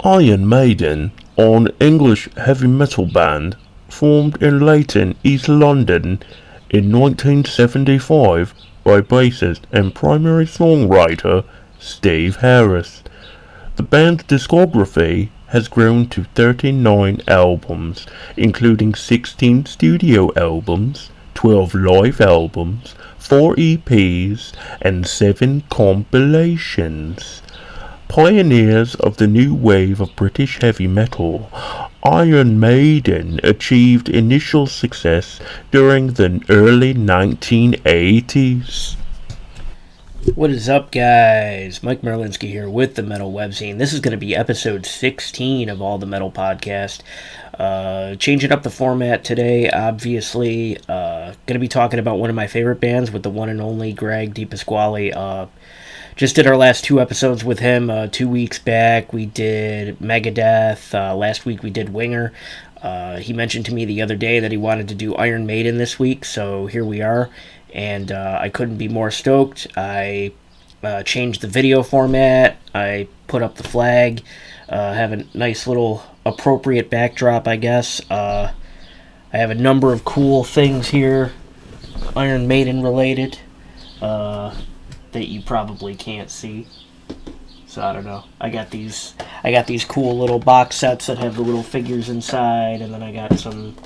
Iron Maiden, an English heavy metal band formed in Leyton, East London in 1975 by bassist and primary songwriter Steve Harris. The band's discography has grown to 39 albums, including 16 studio albums, 12 live albums, 4 EPs, and 7 compilations. Pioneers of the new wave of British heavy metal, Iron Maiden achieved initial success during the early 1980s. What is up, guys? Mike Merlinski here with the Metal Webzine. This is going to be episode 16 of All the Metal Podcast. Changing up the format today, obviously. Going to be talking about one of my favorite bands with the one and only Greg DiPasquale. Just did our last 2 episodes with him 2 weeks back. We did Megadeth. Last week we did Winger. He mentioned to me the other day that he wanted to do Iron Maiden this week, so here we are. And I couldn't be more stoked. I changed the video format. I put up the flag. Have a nice little appropriate backdrop, I guess. I have a number of cool things here, Iron Maiden related, that you probably can't see. So I don't know. I got these cool little box sets that have the little figures inside, and then I got some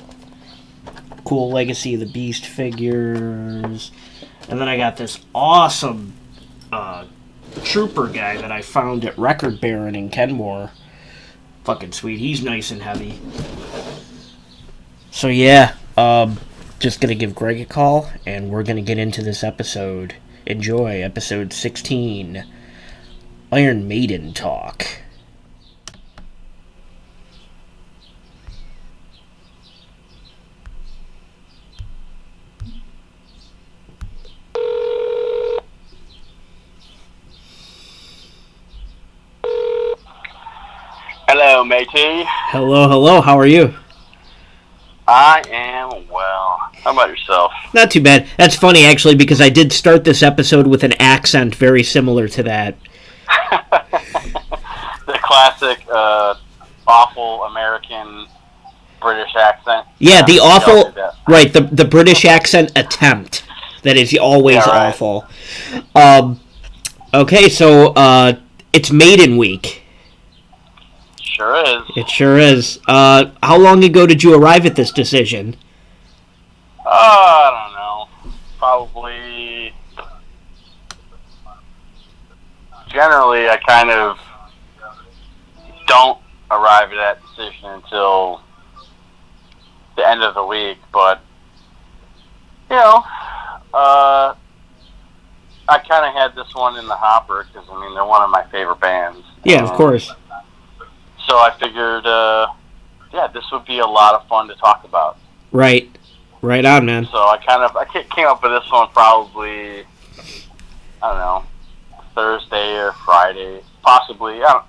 cool Legacy of the Beast figures, and then I got this awesome Trooper guy that I found at Record Baron in Kenmore. Fucking sweet. He's nice and heavy. So yeah, just gonna give Greg a call, and we're gonna get into this episode. Enjoy episode 16, Iron Maiden Talk. Hello, matey. Hello, how are you? I am well. How about yourself? Not too bad. That's funny, actually, because I did start this episode with an accent very similar to that. The classic, awful American British accent. Yeah, the awful, right, the British accent attempt that is always awful. Okay, so it's Maiden Week. Sure is. It sure is. How long ago did you arrive at this decision? I don't know. Probably. Generally, I kind of don't arrive at that decision until the end of the week, but, you know, I kind of had this one in the hopper because, I mean, they're one of my favorite bands. Yeah, of course. So I figured, this would be a lot of fun to talk about. Right on, man. So I came up with this one probably, I don't know, Thursday or Friday, possibly. I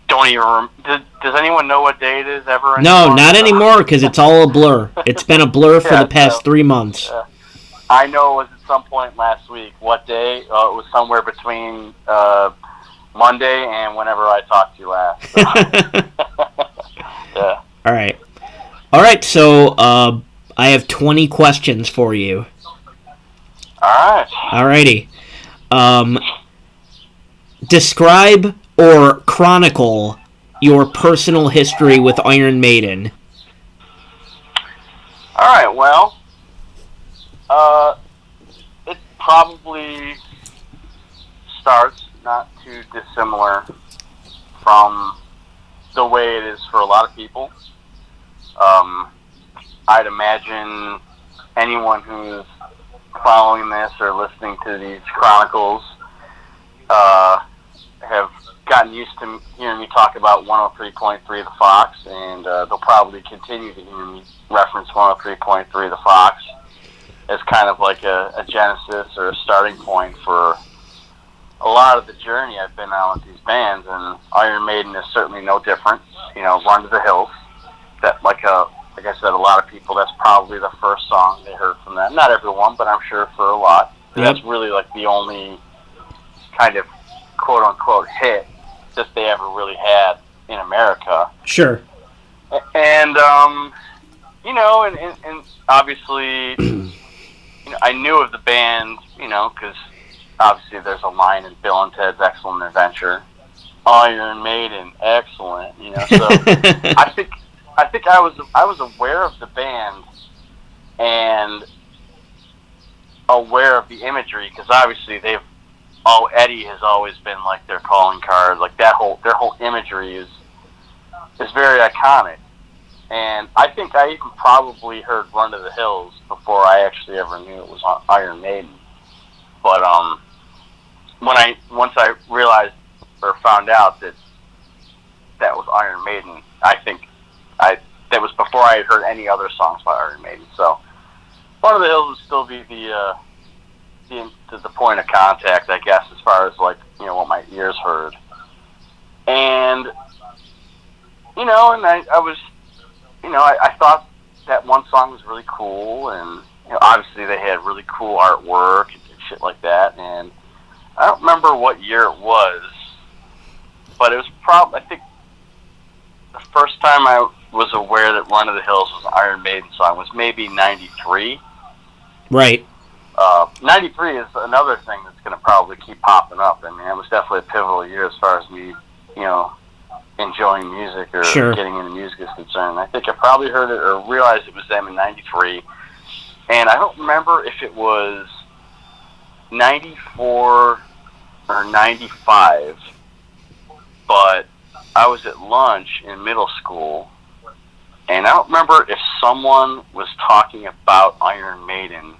don't even. Does anyone know what day it is ever anymore? No, not anymore, because it's all a blur. It's been a blur for the past 3 months. I know it was at some point last week. What day? It was somewhere between Monday and whenever I talked to you last. So. Yeah. All right. So I have 20 questions for you. All right. Alrighty. Describe or chronicle your personal history with Iron Maiden. All right. Well, it probably starts not too dissimilar from the way it is for a lot of people. I'd imagine anyone who's following this or listening to these chronicles have gotten used to hearing me talk about 103.3 The Fox, and they'll probably continue to hear me reference 103.3 The Fox as kind of like a genesis or a starting point for a lot of the journey I've been on with these bands, and Iron Maiden is certainly no different. You know, Run to the Hills. That, like I said, a lot of people, that's probably the first song they heard from that. Not everyone, but I'm sure for a lot. Yep. That's really like the only kind of quote-unquote hit that they ever really had in America. Sure. And and obviously, I knew of the band, because obviously there's a line in Bill and Ted's Excellent Adventure, Iron Maiden, excellent. So I think I was aware of the band and aware of the imagery, because obviously Eddie has always been like their calling card, like their whole imagery is very iconic. And I think I even probably heard Run to the Hills before I actually ever knew it was on Iron Maiden. But once I realized or found out that was Iron Maiden, I think that was before I had heard any other songs by Iron Maiden. So Run to the Hills would still be the point of contact, I guess, as far as like what my ears heard. And and I was. I thought that one song was really cool, and obviously they had really cool artwork and shit like that. And I don't remember what year it was, but it was probably, I think, the first time I was aware that Run to the Hills was an Iron Maiden song was maybe '93. Right. 93 is another thing that's going to probably keep popping up, and it was definitely a pivotal year as far as me, enjoying music or Sure. getting into music is concerned. I think I probably heard it or realized it was them in '93, and I don't remember if it was '94 or '95, but I was at lunch in middle school, and I don't remember if someone was talking about Iron Maiden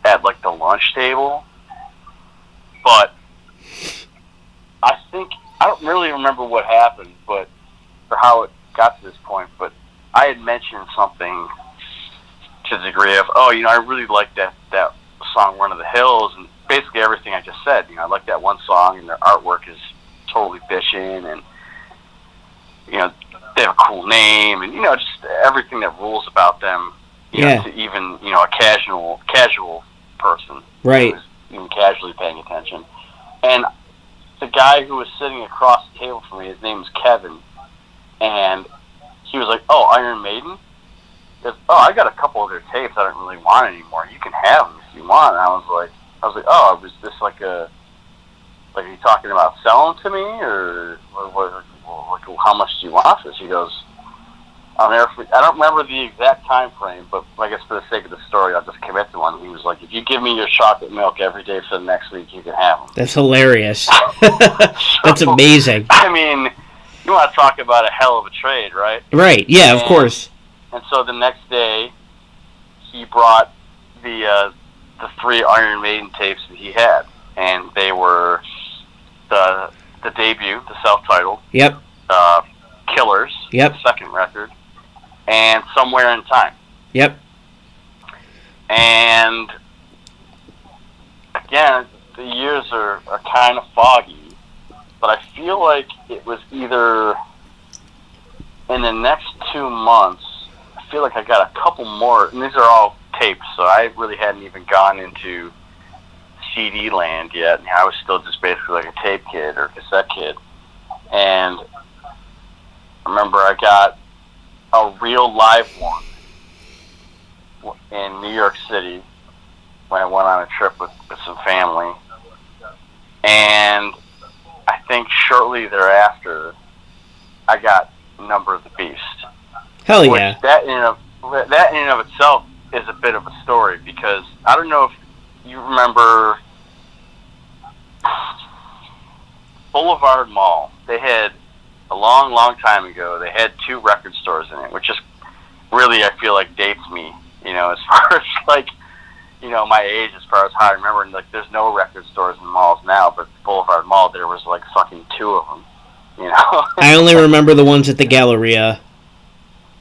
at like the lunch table, but I don't really remember what happened, or how it got to this point, but I had mentioned something to the degree of, I really like that song Run to the Hills, and basically everything I just said. I like that one song, and their artwork is totally bitchin', and they have a cool name, and just everything that rules about them. Yeah. To even a casual person, Right. who's even casually paying attention, and the guy who was sitting across the table from me, his name was Kevin, and he was like, "Oh, Iron Maiden?" He goes, "Oh, I got a couple of their tapes I don't really want anymore. You can have them if you want." And I was like, "Oh, was this like are you talking about selling to me, or how much do you want this?" He goes, I don't remember the exact time frame, but I guess for the sake of the story, I'll just commit to one. He was like, "If you give me your chocolate milk every day for the next week, you can have them." That's hilarious. That's amazing. I mean, you want to talk about a hell of a trade, right? Right. Yeah, of course. And so the next day, he brought the 3 Iron Maiden tapes that he had, and they were the debut, the self-titled. Yep. Killers. Yep. The second record. And Somewhere in Time. Yep. And again, the years are kind of foggy, but I feel like it was either in the next 2 months, I feel like I got a couple more, and these are all tapes, so I really hadn't even gone into CD land yet. I was still just basically like a tape kid or cassette kid. And I remember I got a real live one in New York City when I went on a trip with some family. And I think shortly thereafter, I got Number of the Beast. Hell yeah. Which that in and of itself is a bit of a story, because I don't know if you remember Boulevard Mall. They had, a long, long time ago, they had 2 record stores in it, which is really, I feel like, dates me, as far as, like, my age, as far as how I remember. And, like, there's no record stores in malls now, but Boulevard Mall, there was, like, fucking 2 of them, I only remember the ones at the Galleria.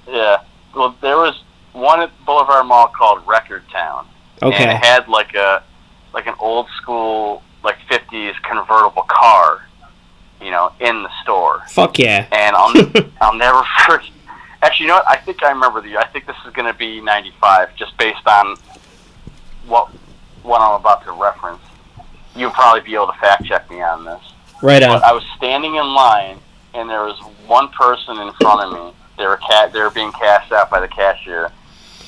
Yeah. Well, there was one at Boulevard Mall called Record Town. Okay. And it had, like, an old school, like, 50s convertible car, in the store. Fuck yeah. And I'll never forget. Actually, you know what? I think I remember I think this is going to be '95, just based on what I'm about to reference. You'll probably be able to fact check me on this. Right on. But I was standing in line, and there was one person in front of me. They were being cashed out by the cashier.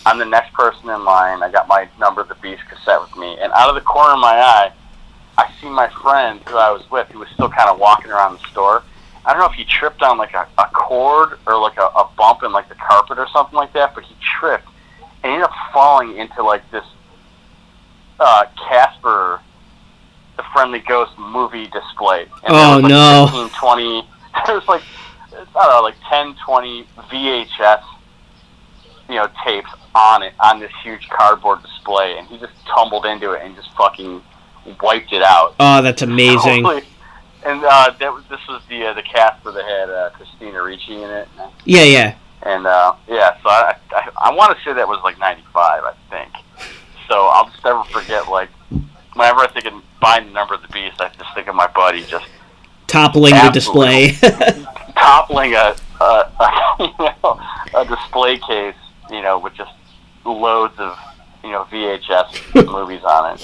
I'm the next person in line. I got my Number of the Beast cassette with me, and out of the corner of my eye, I see my friend who I was with, who was still kind of walking around the store. I don't know if he tripped on like a cord or like a bump in like the carpet or something like that, but he tripped and ended up falling into like this Casper, the Friendly Ghost movie display. And Oh, there was no. 15, 20, there was like, I don't know, like 10, 20 VHS, tapes on it, on this huge cardboard display, and he just tumbled into it and just fucking wiped it out. Oh, that's amazing. And this was the Casper that had Christina Ricci in it. Yeah. And so I want to say that was like 95, I think. So I'll just never forget, like, whenever I think of buying the Number of the Beast, I just think of my buddy just toppling the display. toppling a display case, with just loads of, VHS movies on it.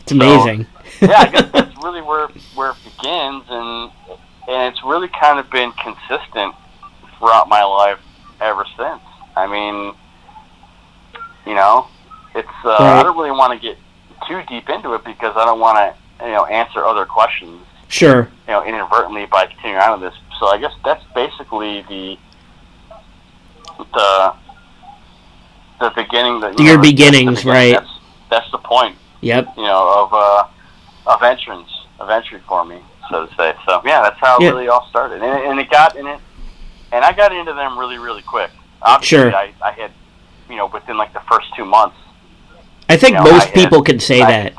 It's amazing. So, I guess that's really where it begins, and it's really kind of been consistent throughout my life ever since. I mean, it's I don't really want to get too deep into it because I don't want to answer other questions. Sure. Inadvertently by continuing on with this. So I guess that's basically the beginning. Your beginnings, right? That's the point. Yep. Of entry for me, so to say. So yeah, that's how it really all started, and it got in it, and I got into them really, really quick. Obviously, sure. I had, within like the first 2 months. I think most people could say that.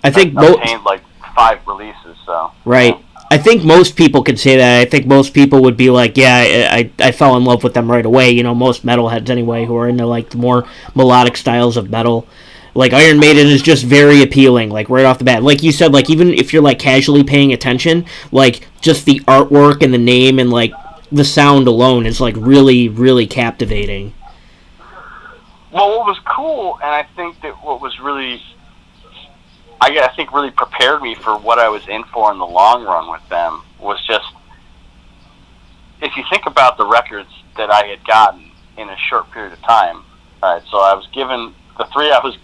I think obtained like 5 releases. So right. I think most people could say that. I think most people would be like, yeah, I fell in love with them right away. Most metalheads anyway who are into like the more melodic styles of metal. Like, Iron Maiden is just very appealing, like, right off the bat. Like you said, like, even if you're, like, casually paying attention, like, just the artwork and the name and, like, the sound alone is, like, really, really captivating. Well, what was cool, and I think that what was really, I think really prepared me for what I was in for in the long run with them, was just, if you think about the records that I had gotten in a short period of time, right, so I was given... The 3 I was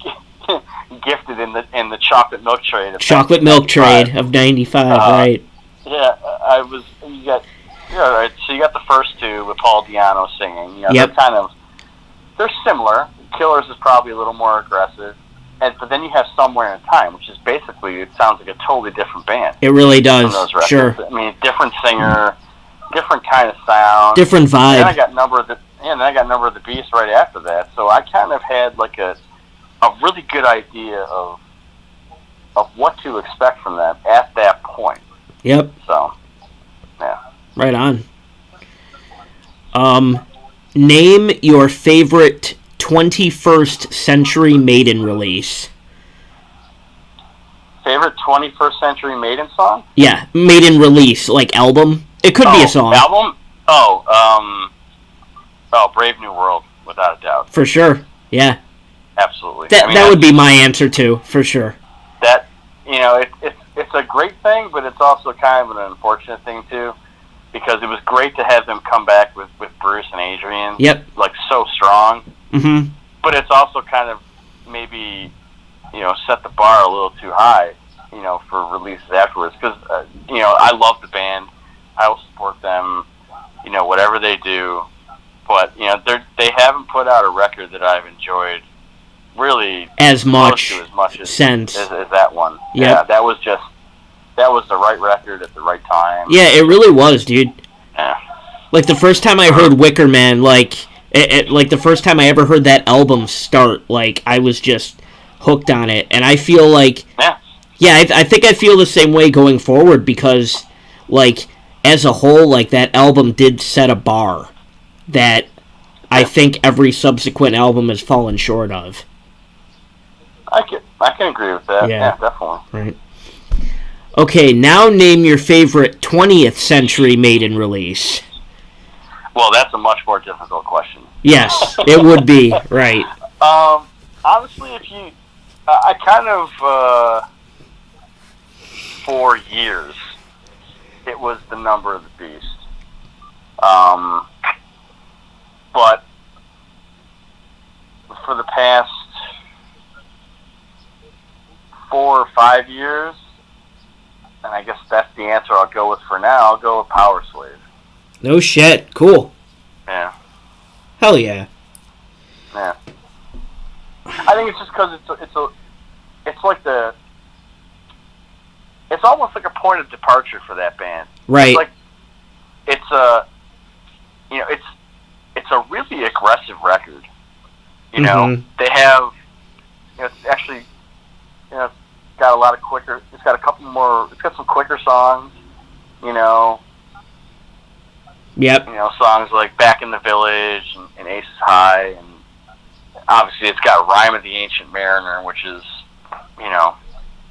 gifted in the chocolate milk trade. Chocolate milk trade of 95, right? Yeah, I was. You got, right. So you got the first 2 with Paul Di'Anno singing. Yep. They're similar. Killers is probably a little more aggressive, but then you have Somewhere in Time, which is basically, it sounds like a totally different band. It really does. Sure. I mean, different singer, different kind of sound, different vibe. And then I got Number of the Beast right after that. So I kind of had like a really good idea of what to expect from them at that point. Yep. So, yeah. Right on. Name your favorite 21st century Maiden release. Favorite 21st century Maiden song? Yeah, Maiden release, like album. It could be a song. Album? Brave New World, without a doubt. For sure. Yeah. Absolutely. That would be my answer too, for sure. That, it's a great thing, but it's also kind of an unfortunate thing too, because it was great to have them come back with Bruce and Adrian. Yep. Like, so strong. Mm-hmm. But it's also kind of maybe, set the bar a little too high, for releases afterwards. Because, I love the band. I will support them, whatever they do. But, they haven't put out a record that I've enjoyed really as much as since as that one. Yep. Yeah, that was the right record at the right time. Yeah, it really was, dude. Yeah. Like, the first time I heard Wicker Man, like the first time I ever heard that album start, like, I was just hooked on it. And I feel like... Yeah, I think I feel the same way going forward because, like, as a whole, like, that album did set a bar that I think every subsequent album has fallen short of. I can agree with that. Yeah, definitely. Right. Okay, now name your favorite 20th century Maiden release. Well, that's a much more difficult question. Yes, it would be, right. Honestly, if you... I kind of... for years, it was the number of the beast. But for the past 4 or 5 years, and I guess that's the answer I'll go with for now, I'll go with Power Slave. No shit. Cool. Yeah. Hell yeah. Yeah. I think it's just because it's like it's almost like a point of departure for that band. Right. It's a really aggressive record. You know, they have, it's actually, it's got a lot of quicker, it's got some quicker songs, Yep. Songs like Back in the Village and Aces High, and obviously it's got Rhyme of the Ancient Mariner, which is,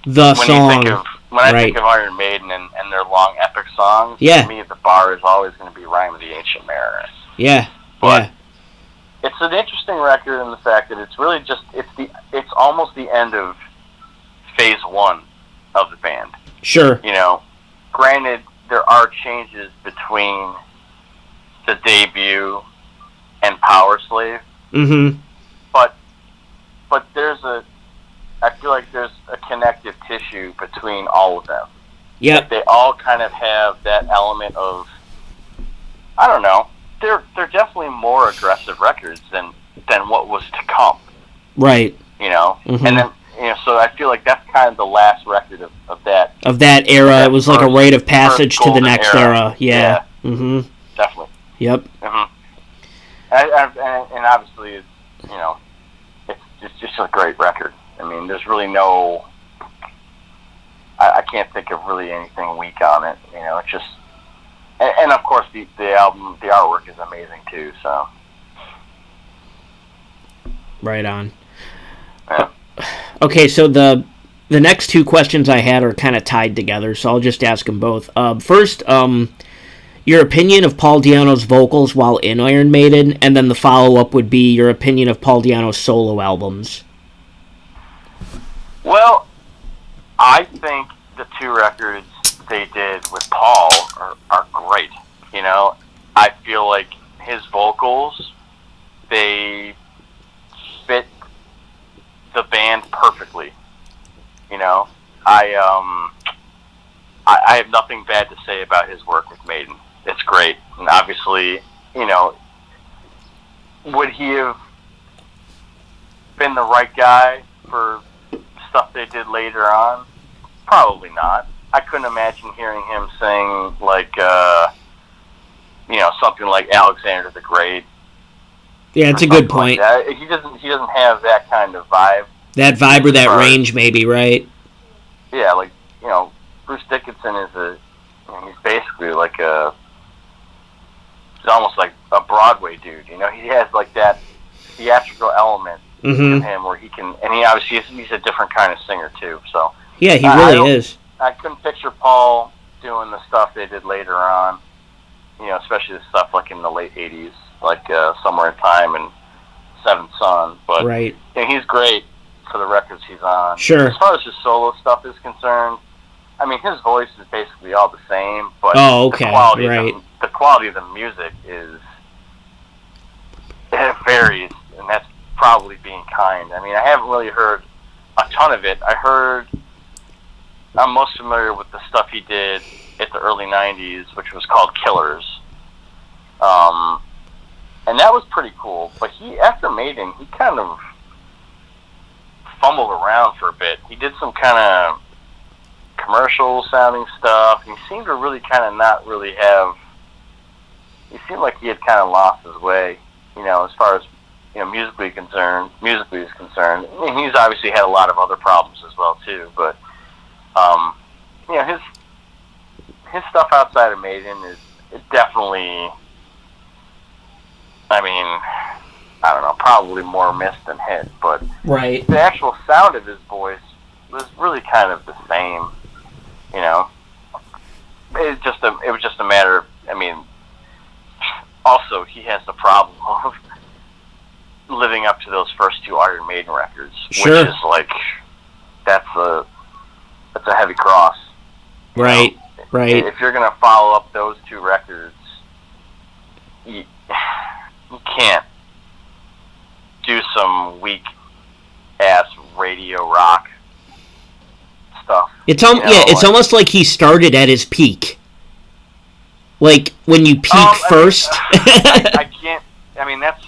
the song. When I think of Iron Maiden and their long epic songs, to me the bar is always going to be Rhyme of the Ancient Mariner. Yeah. But it's an interesting record in the fact that it's really just it's almost the end of phase 1 of the band. Sure. Granted, there are changes between the debut and Power Slave. Mm-hmm. But I feel like there's a connective tissue between all of them. Yep. Like they all kind of have that element of, I don't know, they're definitely more aggressive records than what was to come. Right. Mm-hmm. And then, so I feel like that's kind of the last record of that. Of that era. It was like a rite of passage to the next era. Yeah. Mm-hmm. Definitely. Yep. Mm-hmm. And obviously, it's just a great record. I mean, there's really no, I can't think of really anything weak on it. It's just, and of course the album, the artwork is amazing too. So. Right on. Yeah. Okay, so the next 2 questions I had are kind of tied together, so I'll just ask them both. First, your opinion of Paul Di'Anno's vocals while in Iron Maiden, and then the follow-up would be your opinion of Paul Di'Anno's solo albums. Well, I think the 2 records they did with Paul are great. I feel like his vocals, they fit the band perfectly. I have nothing bad to say about his work with Maiden. It's great. And obviously, would he have been the right guy for stuff they did later on? Probably not. I couldn't imagine hearing him sing like, something like Alexander the Great. Yeah, it's a good point. Like he doesn't have that kind of vibe. That vibe or that range, maybe, right? Yeah, like, Bruce Dickinson is he's basically like he's almost like a Broadway dude. He has like that theatrical element to him where he can, and he obviously he's a different kind of singer too. So yeah, he really is. I couldn't picture Paul doing the stuff they did later on. Especially the stuff like in the late '80s, like Somewhere in Time and Seventh Son. But right. He's great for the records he's on. Sure. As far as his solo stuff is concerned, I mean, his voice is basically all the same, but the quality of the music it varies, and that's probably being kind. I mean, I haven't really heard a ton of it. I'm most familiar with the stuff he did at the early 90s, which was called Killers. And that was pretty cool, but after Maiden, he kind of fumbled around for a bit. He did some kind of commercial sounding stuff. He seemed to really kind of not really have, he seemed like he had kind of lost his way, as far as, musically is concerned. I mean, he's obviously had a lot of other problems as well too, but, his stuff outside of Maiden is definitely, I mean, I don't know, probably more missed than hit, but right. The actual sound of his voice was really kind of the same. It was just a matter of, I mean, also he has the problem of living up to those first 2 Iron Maiden records, sure. Which is like, that's a heavy cross. Right. Right. If you're going to follow up those two records, you can't do some weak ass radio rock stuff. It's almost like he started at his peak. Like when you peak first. I can't. I mean, that's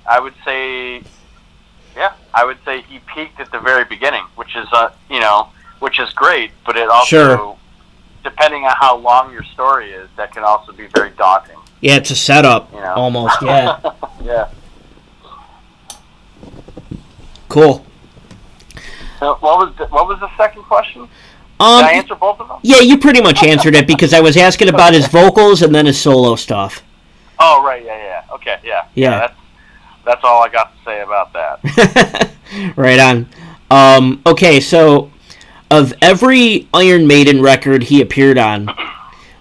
I would say. Yeah, I would say he peaked at the very beginning, which is which is great. But it also, depending on how long your story is, that can also be very daunting. Yeah, it's a setup, almost. Yeah. Yeah. Cool. So what was the second question? Did I answer both of them? Yeah, you pretty much answered it because I was asking about his vocals and then his solo stuff. Oh, right, yeah. Okay, yeah. That's all I got to say about that. Right on. Okay, so of every Iron Maiden record he appeared on,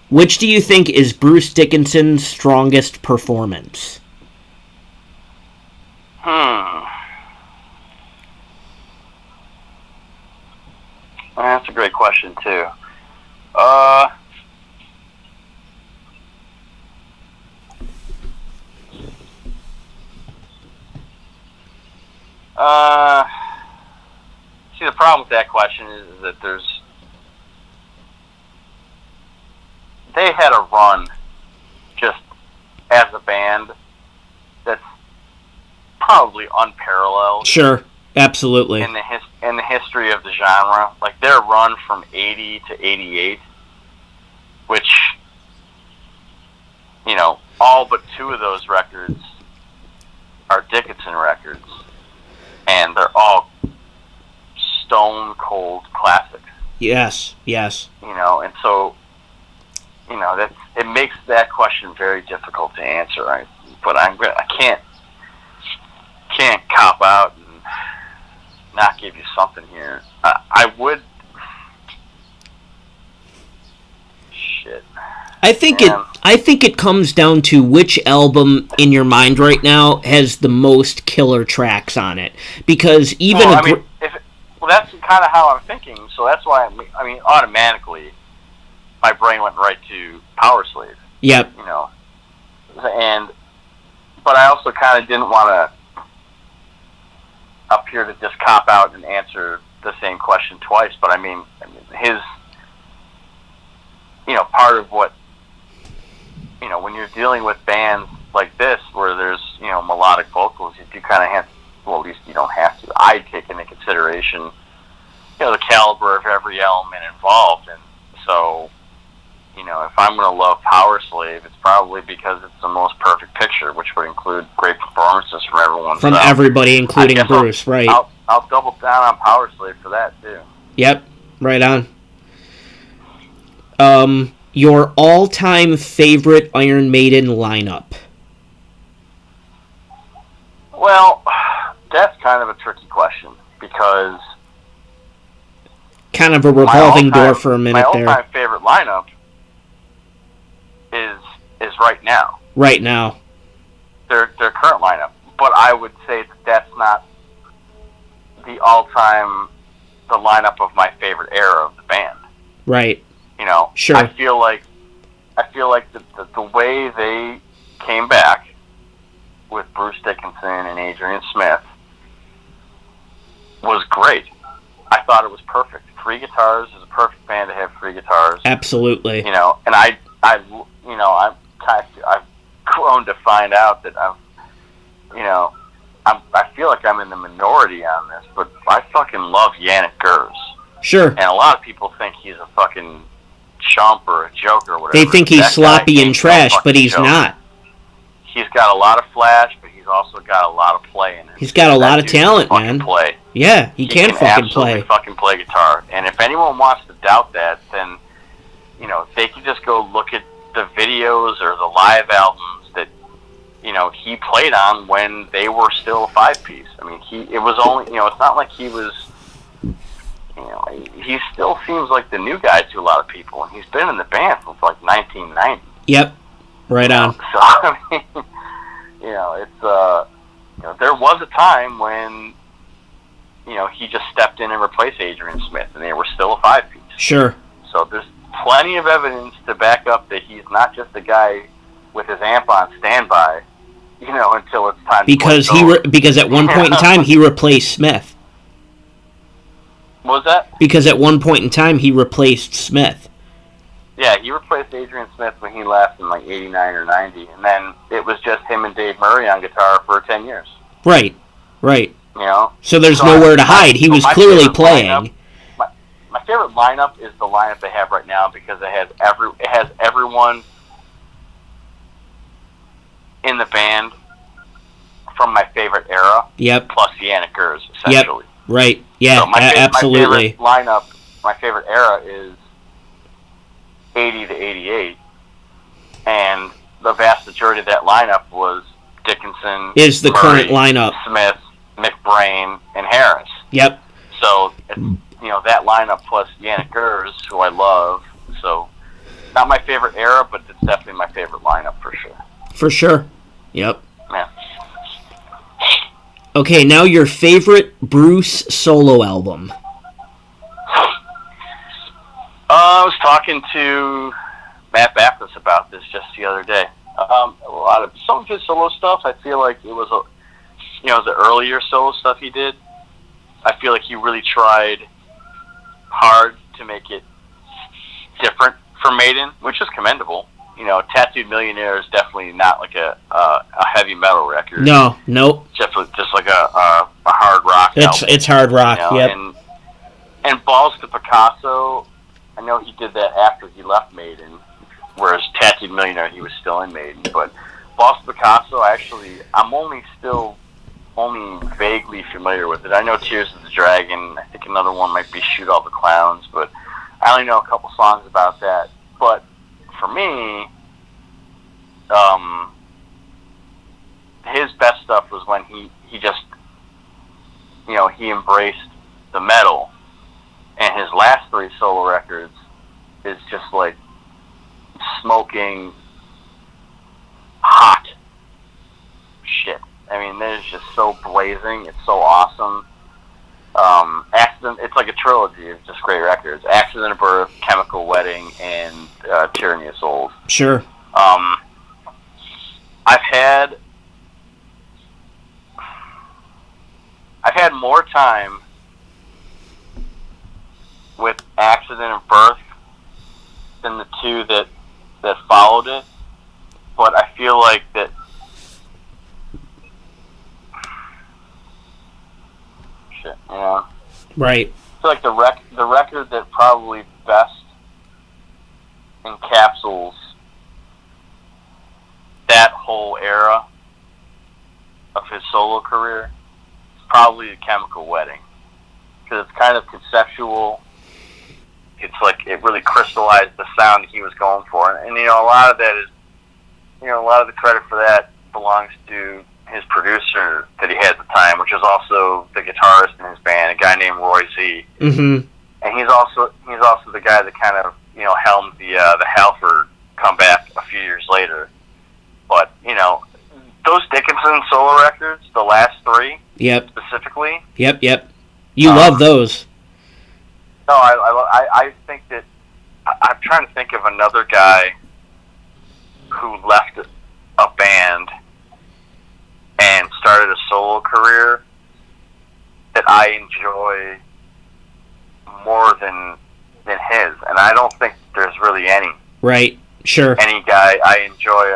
which do you think is Bruce Dickinson's strongest performance? That's a great question, too. See, the problem with that question is that they had a run just as a band that's probably unparalleled. Sure, absolutely. In the history of the genre, like their run from 80 to 88, which, all but two of those records are Dickinson records, and they're all stone cold classics. Yes. And so, it makes that question very difficult to answer. But I can't cop out and not give you something here. I would. Shit. I think it comes down to which album in your mind right now has the most killer tracks on it. Because even that's kind of how I'm thinking. So that's why automatically my brain went right to Power Slave. Yep. But I also kind of didn't want to up here to just cop out and answer the same question twice. But his, part of what, when you're dealing with bands like this where there's, melodic vocals, you do kind of have, well, at least you don't have to. I take into consideration, the caliber of every element involved. And so, if I'm going to love Power Slave, it's probably because it's the most perfect picture, which would include great performances from everyone. From everybody, including Bruce, right? I'll double down on Power Slave for that, too. Yep, right on. Your all-time favorite Iron Maiden lineup? Well, that's kind of a tricky question, because... Kind of a revolving door for a minute there. My all-time favorite lineup is Right Now. Right Now. Their current lineup. But I would say that's not the lineup of my favorite era of the band. Right. Sure. I feel like the way they came back with Bruce Dickinson and Adrian Smith was great. I thought it was perfect. Three guitars is a perfect band to have three guitars. Absolutely. And I've grown to find out that I feel like I'm in the minority on this, but I fucking love Yannick Gers. Sure. And a lot of people think he's a fucking chump or a joke or whatever. They think he's sloppy and trash, but he's not. He's got a lot of flash, but he's also got a lot of play in him. He's got a lot of talent, man. Play. Yeah, he can fucking play. Fucking play guitar. And if anyone wants to doubt that, then they can just go look at the videos or the live albums that he played on when they were still a five-piece. It was only it's not like he was. He still seems like the new guy to a lot of people, and he's been in the band since like 1990. Yep, right on. So it's there was a time when he just stepped in and replaced Adrian Smith, and they were still a five-piece. Sure. So there's plenty of evidence to back up that he's not just a guy with his amp on standby, until it's time because to play because at one point in time he replaced Smith. What was that? Because at one point in time he replaced Smith. Yeah, he replaced Adrian Smith when he left in like 89 or 90, and then it was just him and Dave Murray on guitar for 10 years. Right. So there's So nowhere to hide. He was clearly playing. My favorite lineup is the lineup they have right now because it has everyone in the band from my favorite era. Yep. Plus Yannick Gers, essentially. Yep. Right. Yeah. So absolutely. My favorite era is 80 to 88, and the vast majority of that lineup was Dickinson. Is the Murray, current lineup Smith, McBrain, and Harris. Yep. So that lineup plus Yannick Gers, who I love. So not my favorite era, but it's definitely my favorite lineup for sure. For sure. Yep. Yeah. Okay, now your favorite Bruce solo album. I was talking to Matt Backus about this just the other day. Some of his solo stuff, I feel like it was the earlier solo stuff he did. I feel like he really tried hard to make it different for Maiden, which is commendable. Tattooed Millionaire is definitely not like a heavy metal record. No, nope. Just like a hard rock album. It's hard rock, yep. And Balls to Picasso, I know he did that after he left Maiden, whereas Tattooed Millionaire, he was still in Maiden. But Balls to Picasso, I'm only vaguely familiar with it. I know Tears of the Dragon. I think another one might be Shoot All the Clowns, but I only know a couple songs about that. But for me, his best stuff was when he just, he embraced the metal. And his last 3 solo records is just like smoking hot shit. I mean, it's just so blazing. It's so awesome. Accident. It's like a trilogy of just great records. Accident of Birth, Chemical Wedding, and Tyranny of Souls. Sure. I've had more time with Accident of Birth than the 2 that followed it, but I feel like that. Shit, Right. I feel like the record that probably best encapsulates that whole era of his solo career is probably The Chemical Wedding, because it's kind of conceptual. It's like it really crystallized the sound that he was going for, and a lot of that is, a lot of the credit for that belongs to his producer that he had at the time, which is also the guitarist in his band, a guy named Roy Z. Mm-hmm. And he's also the guy that kind of helmed the Halford comeback a few years later. But those Dickinson solo records, the last 3, yep, specifically. Yep. You love those. No, I think that I'm trying to think of another guy who left a band and started a solo career that I enjoy more than his, and I don't think there's really any. Right. Sure. Any guy I enjoy,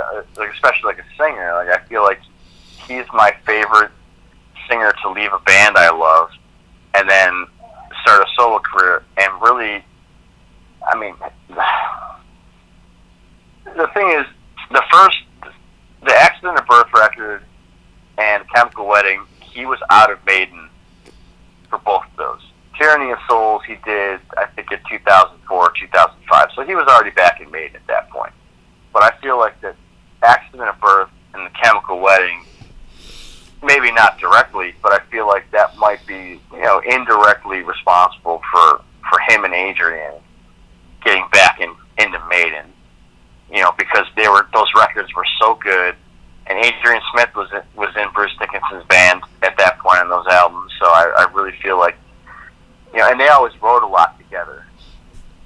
especially like a singer. Like I feel like he's my favorite singer to leave a band I love and then start a solo career. And really, I mean, the thing is, the Accident of Birth record and Chemical Wedding, he was out of Maiden for both of those. Tyranny of Souls he did, I think, in 2004, 2005. So he was already back in Maiden at that point. But I feel like that Accident of Birth and the Chemical Wedding, maybe not directly, but I feel like that might be, indirectly responsible for him and Adrian getting back into Maiden. Because those records were so good, and Adrian Smith was in Bruce Dickinson's band at that point on those albums. So I really feel like, and they always wrote a lot together.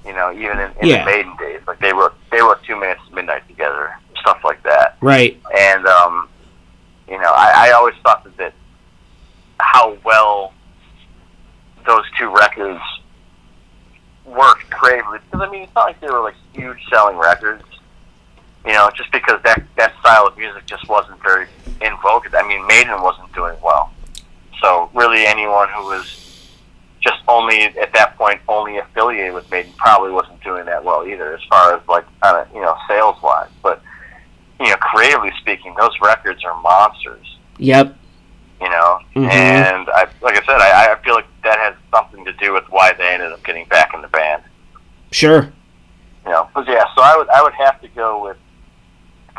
even in Yeah. the Maiden days, like they wrote 2 Minutes to Midnight together, stuff like that. Right. And I always thought that how well those two records worked creatively, because it's not like they were like huge selling records, just because that style of music just wasn't very in vogue. I mean, Maiden wasn't doing well, so really anyone who was just only at that point only affiliated with Maiden probably wasn't doing that well either, as far as like kind of sales wise. But creatively speaking, those records are monsters. Yep. Mm-hmm. And like I said, I feel like that has something to do with why they ended up getting back in the band. Sure. But yeah, so I would have to go with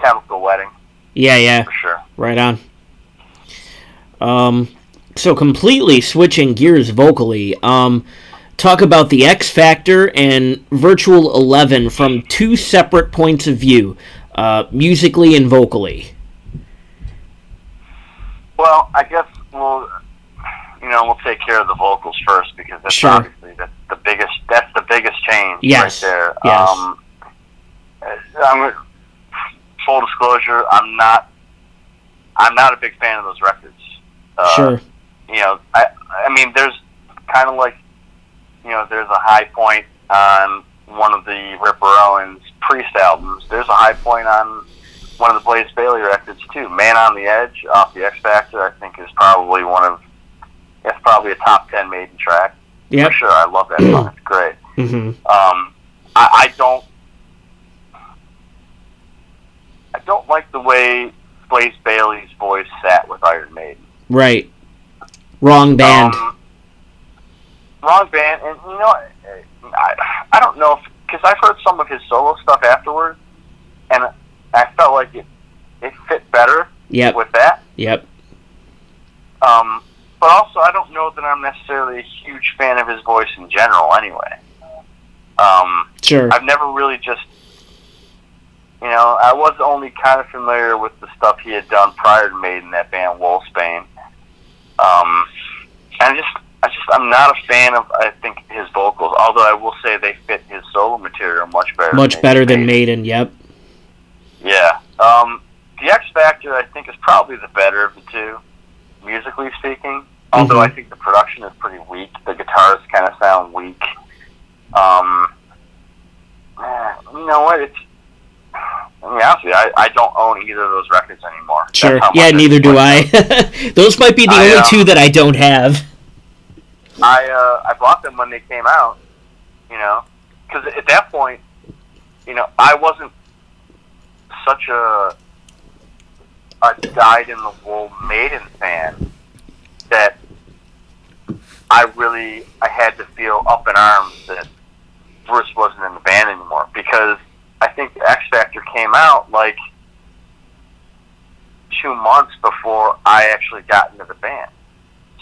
Chemical Wedding. Yeah. For sure. Right on. So completely switching gears vocally, talk about the X Factor and Virtual 11 from two separate points of view, musically and vocally. Well, I guess we'll take care of the vocals first, because that's sure. Obviously the biggest change yes. right there. Yes. Full disclosure, I'm not a big fan of those records. Sure. I mean, there's kind of like, there's a high point on one of the Ripper Owens Priest albums. There's a high point on one of the Blaze Bayley records too. Man on the Edge off the X Factor, I think, is probably a top 10 Maiden track. Yep. For sure. I love that song. It's great. Mm-hmm. I don't like the way Blaze Bayley's voice sat with Iron Maiden. Right. Wrong band. Wrong band, and I don't know because I've heard some of his solo stuff afterwards, and I felt like it fit better with that. Yep. But also, I don't know that I'm necessarily a huge fan of his voice in general. Anyway. Sure. I've never really just, I was only kind of familiar with the stuff he had done prior to Maiden, that band Wolfsbane. And I'm not a fan of, I think, his vocals, although I will say they fit his solo material much better. Much better than Maiden, yep. Yeah. The X Factor, I think, is probably the better of the two, musically speaking, although I think the production is pretty weak. The guitars kind of sound weak. You know what? Honestly, I don't own either of those records anymore. Sure. Yeah, neither do I. Those might be the only two that I don't have. I bought them when they came out, because at that point, I wasn't such a dyed-in-the-wool Maiden fan that I had to feel up in arms that Bruce wasn't in the band anymore, because I think the X Factor came out like 2 months before I actually got into the band.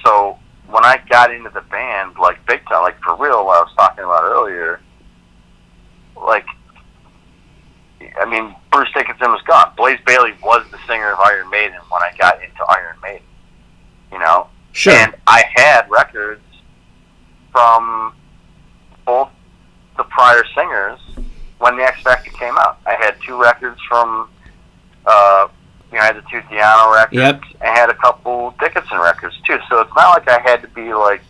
So when I got into the band, like big time, like for real, what I was talking about earlier, like, I mean, Bruce Dickinson was gone. Blaze Bayley was the singer of Iron Maiden when I got into Iron Maiden, Sure. And I had records from both the prior singers when the X Factor came out. I had 2 records from, I had the 2 Diano records. Yep. I had a couple Dickinson records too. So it's not like I had to be like,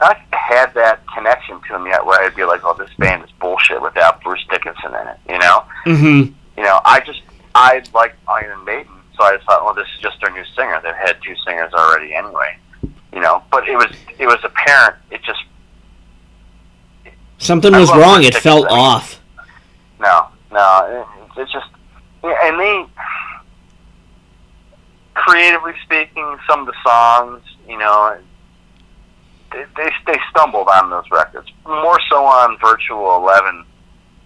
not like I had that connection to him yet where I'd be like, oh, this band is bullshit without Bruce Dickinson in it, Mm-hmm. I liked Iron Maiden, so I just thought, well, this is just their new singer. They've had 2 singers already anyway, But it was apparent. It just something was wrong. It felt off. No, it's just, and they, creatively speaking, some of the songs, they stumbled on those records, more so on Virtual 11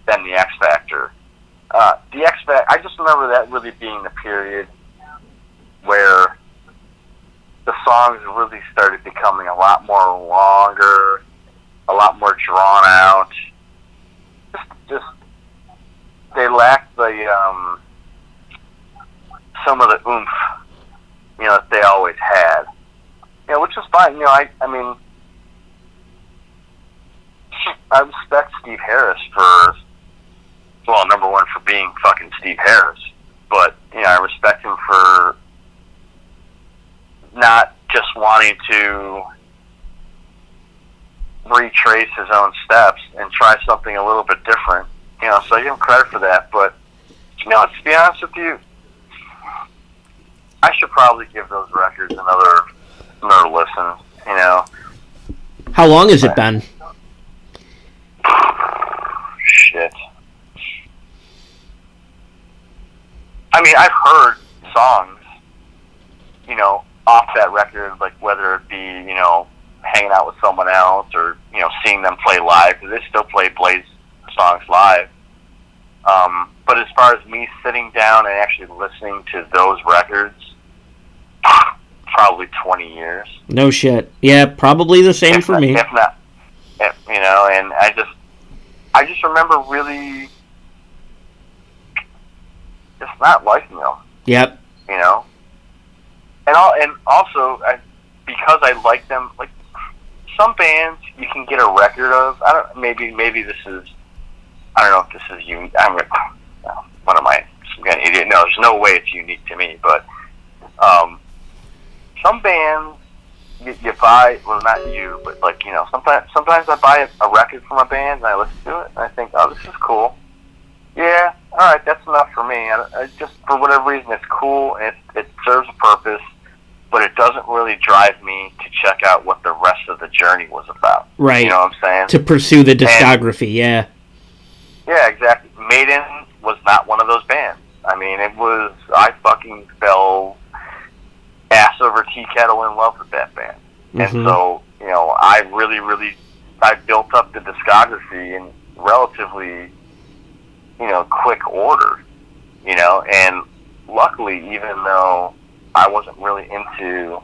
than the X Factor. The X Factor, I just remember that really being the period where the songs really started becoming a lot more longer, a lot more drawn out. Just they lacked the some of the oomph, that they always had. Which is fine. I mean, I respect Steve Harris for, well, number one, for being fucking Steve Harris, but, I respect him for not just wanting to retrace his own steps and try something a little bit different. So I give him credit for that. But to be honest with you, I should probably give those records another listen. How long has it been? Shit. I mean, I've heard songs, off that record, like whether it be, hanging out with someone else or, seeing them play live, because they still play Blaze songs live. But as far as me sitting down and actually listening to those records, probably 20 years. No shit. Yeah, probably the same for me. If not, and I just remember really just not liking them. Yep. And also, because I like them, like, some bands you can get a record of. Maybe this is, I don't know if this is unique. What am I, some kind of idiot? No, there's no way it's unique to me, but some bands you buy, well, not you, but like, sometimes I buy a record from a band and I listen to it and I think, oh, this is cool. Yeah, all right, that's enough for me. I just, for whatever reason, it's cool and it serves a purpose, but it doesn't really drive me to check out what the rest of the journey was about. Right. You know what I'm saying? To pursue the discography, yeah. Yeah, exactly. Maiden was not one of those bands. I mean, I fucking fell ass over tea kettle in love with that band. Mm-hmm. And so, I built up the discography in relatively, quick order, and luckily, even though I wasn't really into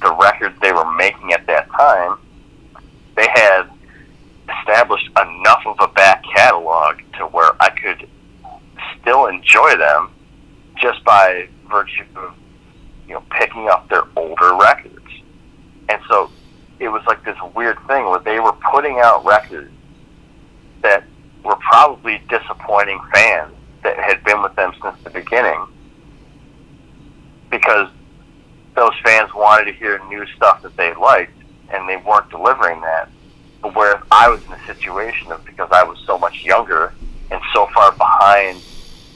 the records they were making at that time, they had established enough of a back catalog to where I could still enjoy them just by virtue of, picking up their older records. And so it was like this weird thing where they were putting out records that were probably disappointing fans that had been with them since the beginning, because those fans wanted to hear new stuff that they liked, and they weren't delivering that. But whereas I was in a situation of, because I was so much younger and so far behind,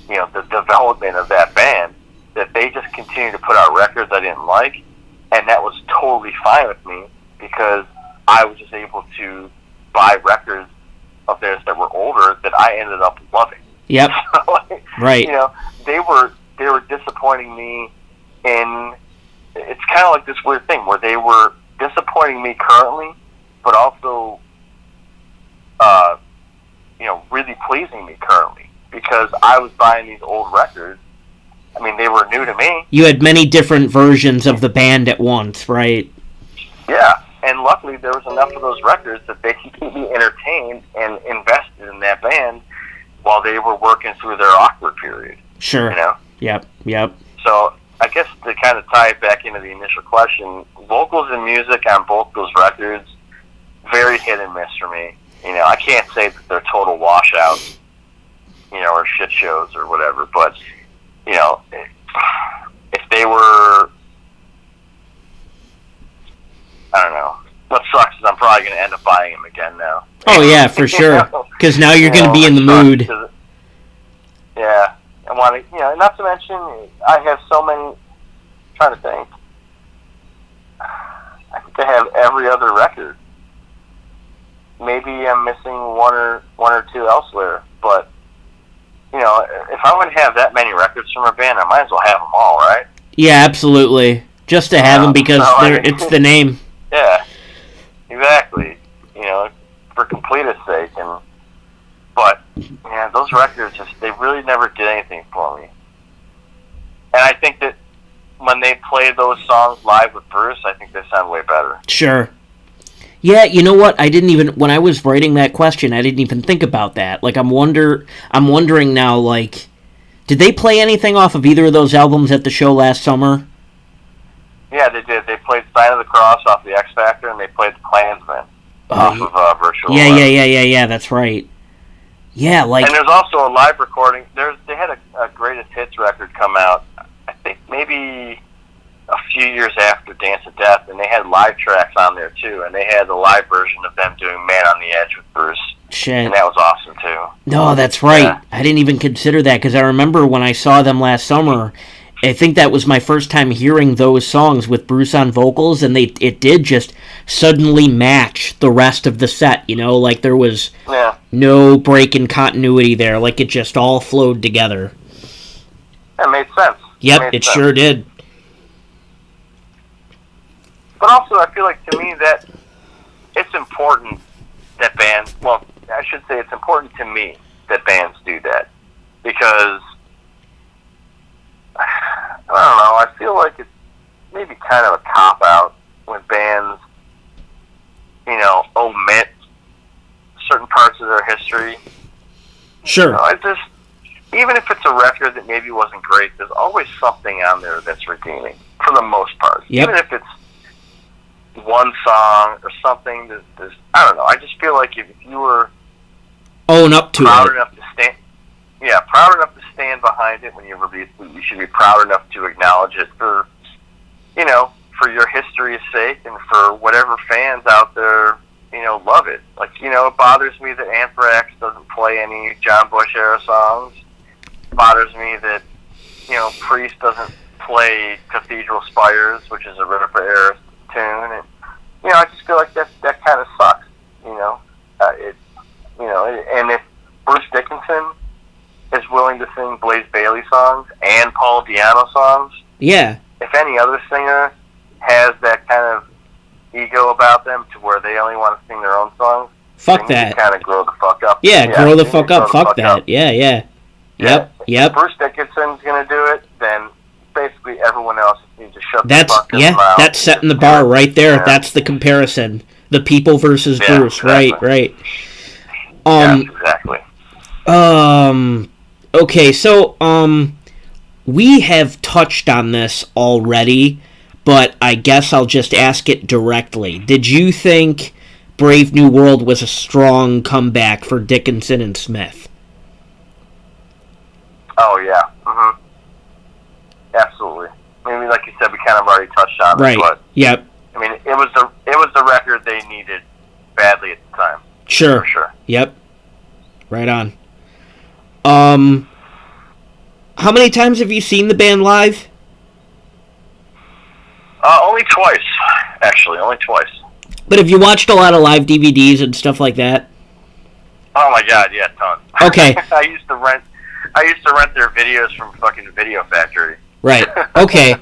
the development of that band, that they just continued to put out records I didn't like, and that was totally fine with me, because I was just able to buy records of theirs that were older that I ended up loving. Yep. So, right. They were disappointing me in, it's kind of like this weird thing where they were disappointing me currently, but also, really pleasing me currently, because I was buying these old records. I mean, they were new to me. You had many different versions of the band at once, right? Yeah, and luckily there was enough of those records that they could keep me entertained and invested in that band while they were working through their awkward period. Sure. Yep. So I guess to kind of tie it back into the initial question, vocals and music on both those records, very hit and miss for me. I can't say that they're total washouts, or shit shows or whatever, but, if they were, I don't know. What sucks is I'm probably going to end up buying them again now. Oh, yeah, for sure. Because now you're going to be in the mood. Yeah. I want to, not to mention, I have so many, I'm trying to think. I think I have every other record. Maybe I'm missing one or two elsewhere, but, if I'm going to have that many records from a band, I might as well have them all, right? Yeah, absolutely. Just to have them because it's the name. Yeah, exactly. For completeness sake, but those records they really never did anything for me. And I think that when they play those songs live with Bruce, I think they sound way better. Sure. Yeah, you know what? When I was writing that question, I didn't even think about that. Like, I'm wondering now, like, did they play anything off of either of those albums at the show last summer? Yeah, they did. They played Sign of the Cross off the X Factor, and they played The Klansman. off of Virtual Yeah, 11. yeah. That's right. Yeah, like. And there's also a live recording. They had a greatest hits record come out, I think maybe a few years after Dance of Death, and they had live tracks on there too, and they had the live version of them doing Man on the Edge with Bruce. Shit. And that was awesome too. No, that's right. Yeah. I didn't even consider that because I remember when I saw them last summer. I think that was my first time hearing those songs with Bruce on vocals, and it did just suddenly match the rest of the set. You know, like there was no break in continuity there. Like it just all flowed together. That made sense. Yep, it sure did. But also, I feel like to me that it's important that bands. Well, I should say it's important to me that bands do that because. I don't know. I feel like it's maybe kind of a cop-out when bands, omit certain parts of their history. Sure. Even if it's a record that maybe wasn't great, there's always something on there that's redeeming, for the most part. Yep. Even if it's one song or something, I don't know. I just feel like if you were own up to proud it. enough to stand... Yeah, proud enough to stand behind it when you release it. You should be proud enough to acknowledge it for your history's sake and for whatever fans out there, love it. Like, it bothers me that Anthrax doesn't play any John Bush era songs. It bothers me that, Priest doesn't play Cathedral Spires, which is a Ripper era tune. And, I just feel like that kind of sucks, and if Bruce Dickinson is willing to sing Blaze Bayley songs and Paul Di'Anno songs. Yeah. If any other singer has that kind of ego about them to where they only want to sing their own songs, fuck they need that. to kind of grow the fuck up. Yeah, grow the fuck up. Fuck that. Up. Yeah. Yep. If Bruce Dickinson's going to do it, then basically everyone else needs to shut the fuck up. Yeah, that's setting the bar right there. Yeah. That's the comparison. The people versus Bruce. Exactly. Right. Exactly. Okay, so, we have touched on this already, but I guess I'll just ask it directly. Did you think Brave New World was a strong comeback for Dickinson and Smith? Oh, yeah. Mm-hmm. Absolutely. I mean, like you said, we kind of already touched on it, but... Yep. I mean, it was the record they needed badly at the time. Sure. For sure. Yep. Right on. How many times have you seen the band live? Only twice, actually. Only twice. But have you watched a lot of live DVDs and stuff like that? Oh my god, yeah, tons. Okay. I used to rent their videos from fucking Video Factory. Right. Okay.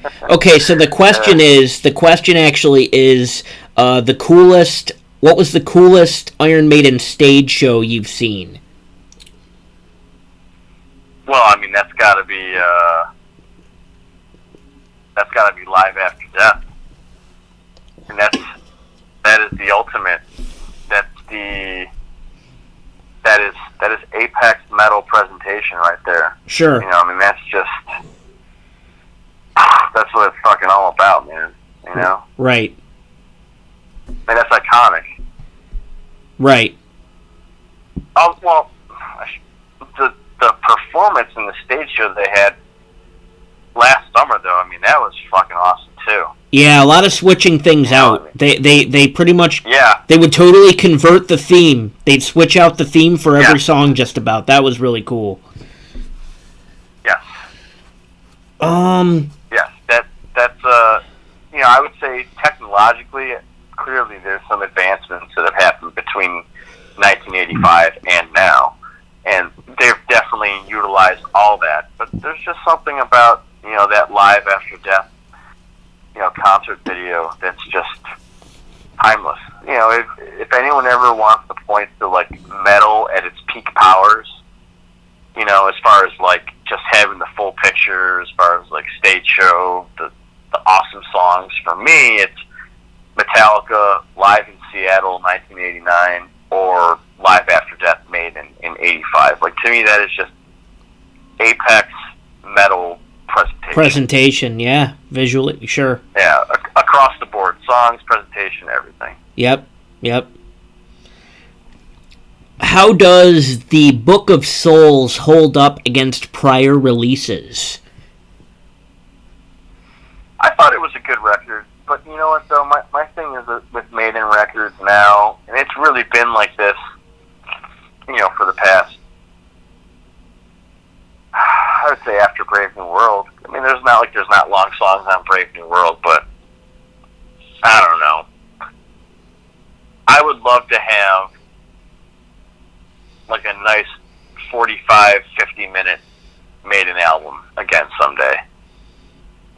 So the question actually is, the coolest. What was the coolest Iron Maiden stage show you've seen? Well, I mean, that's got to be Live After Death, and that is the ultimate. That is apex metal presentation right there. Sure. I mean, that's what it's fucking all about, man. Right. I mean, that's iconic. Right. Oh well, the performance in the stage show they had last summer, though, I mean, that was fucking awesome too. Yeah, a lot of switching things out. I mean, they pretty much they would totally convert the theme. They'd switch out the theme for every song just about. That was really cool. Yes. Yes, that's I would say technologically, clearly there's some advancements that have happened between 1985 and now, and they've definitely utilized all that. But there's just something about that Live After Death concert video that's just timeless. If anyone ever wants to point to like metal at its peak powers, as far as like just having the full picture, as far as like stage show, the awesome songs, for me it's Metallica live in Seattle 1989 or Live After Death Maiden in 85. Like, to me that is just apex metal presentation, yeah, visually, sure. Yeah, across the board, songs, presentation, everything. Yep. how does the Book of Souls hold up against prior releases? I thought it was a good record, but you know what though? My thing is that with Maiden records now, and it's really been like this, for the past, I would say after Brave New World. I mean, there's not long songs on Brave New World, but I don't know. I would love to have like a nice 45, 50-minute Maiden album again someday.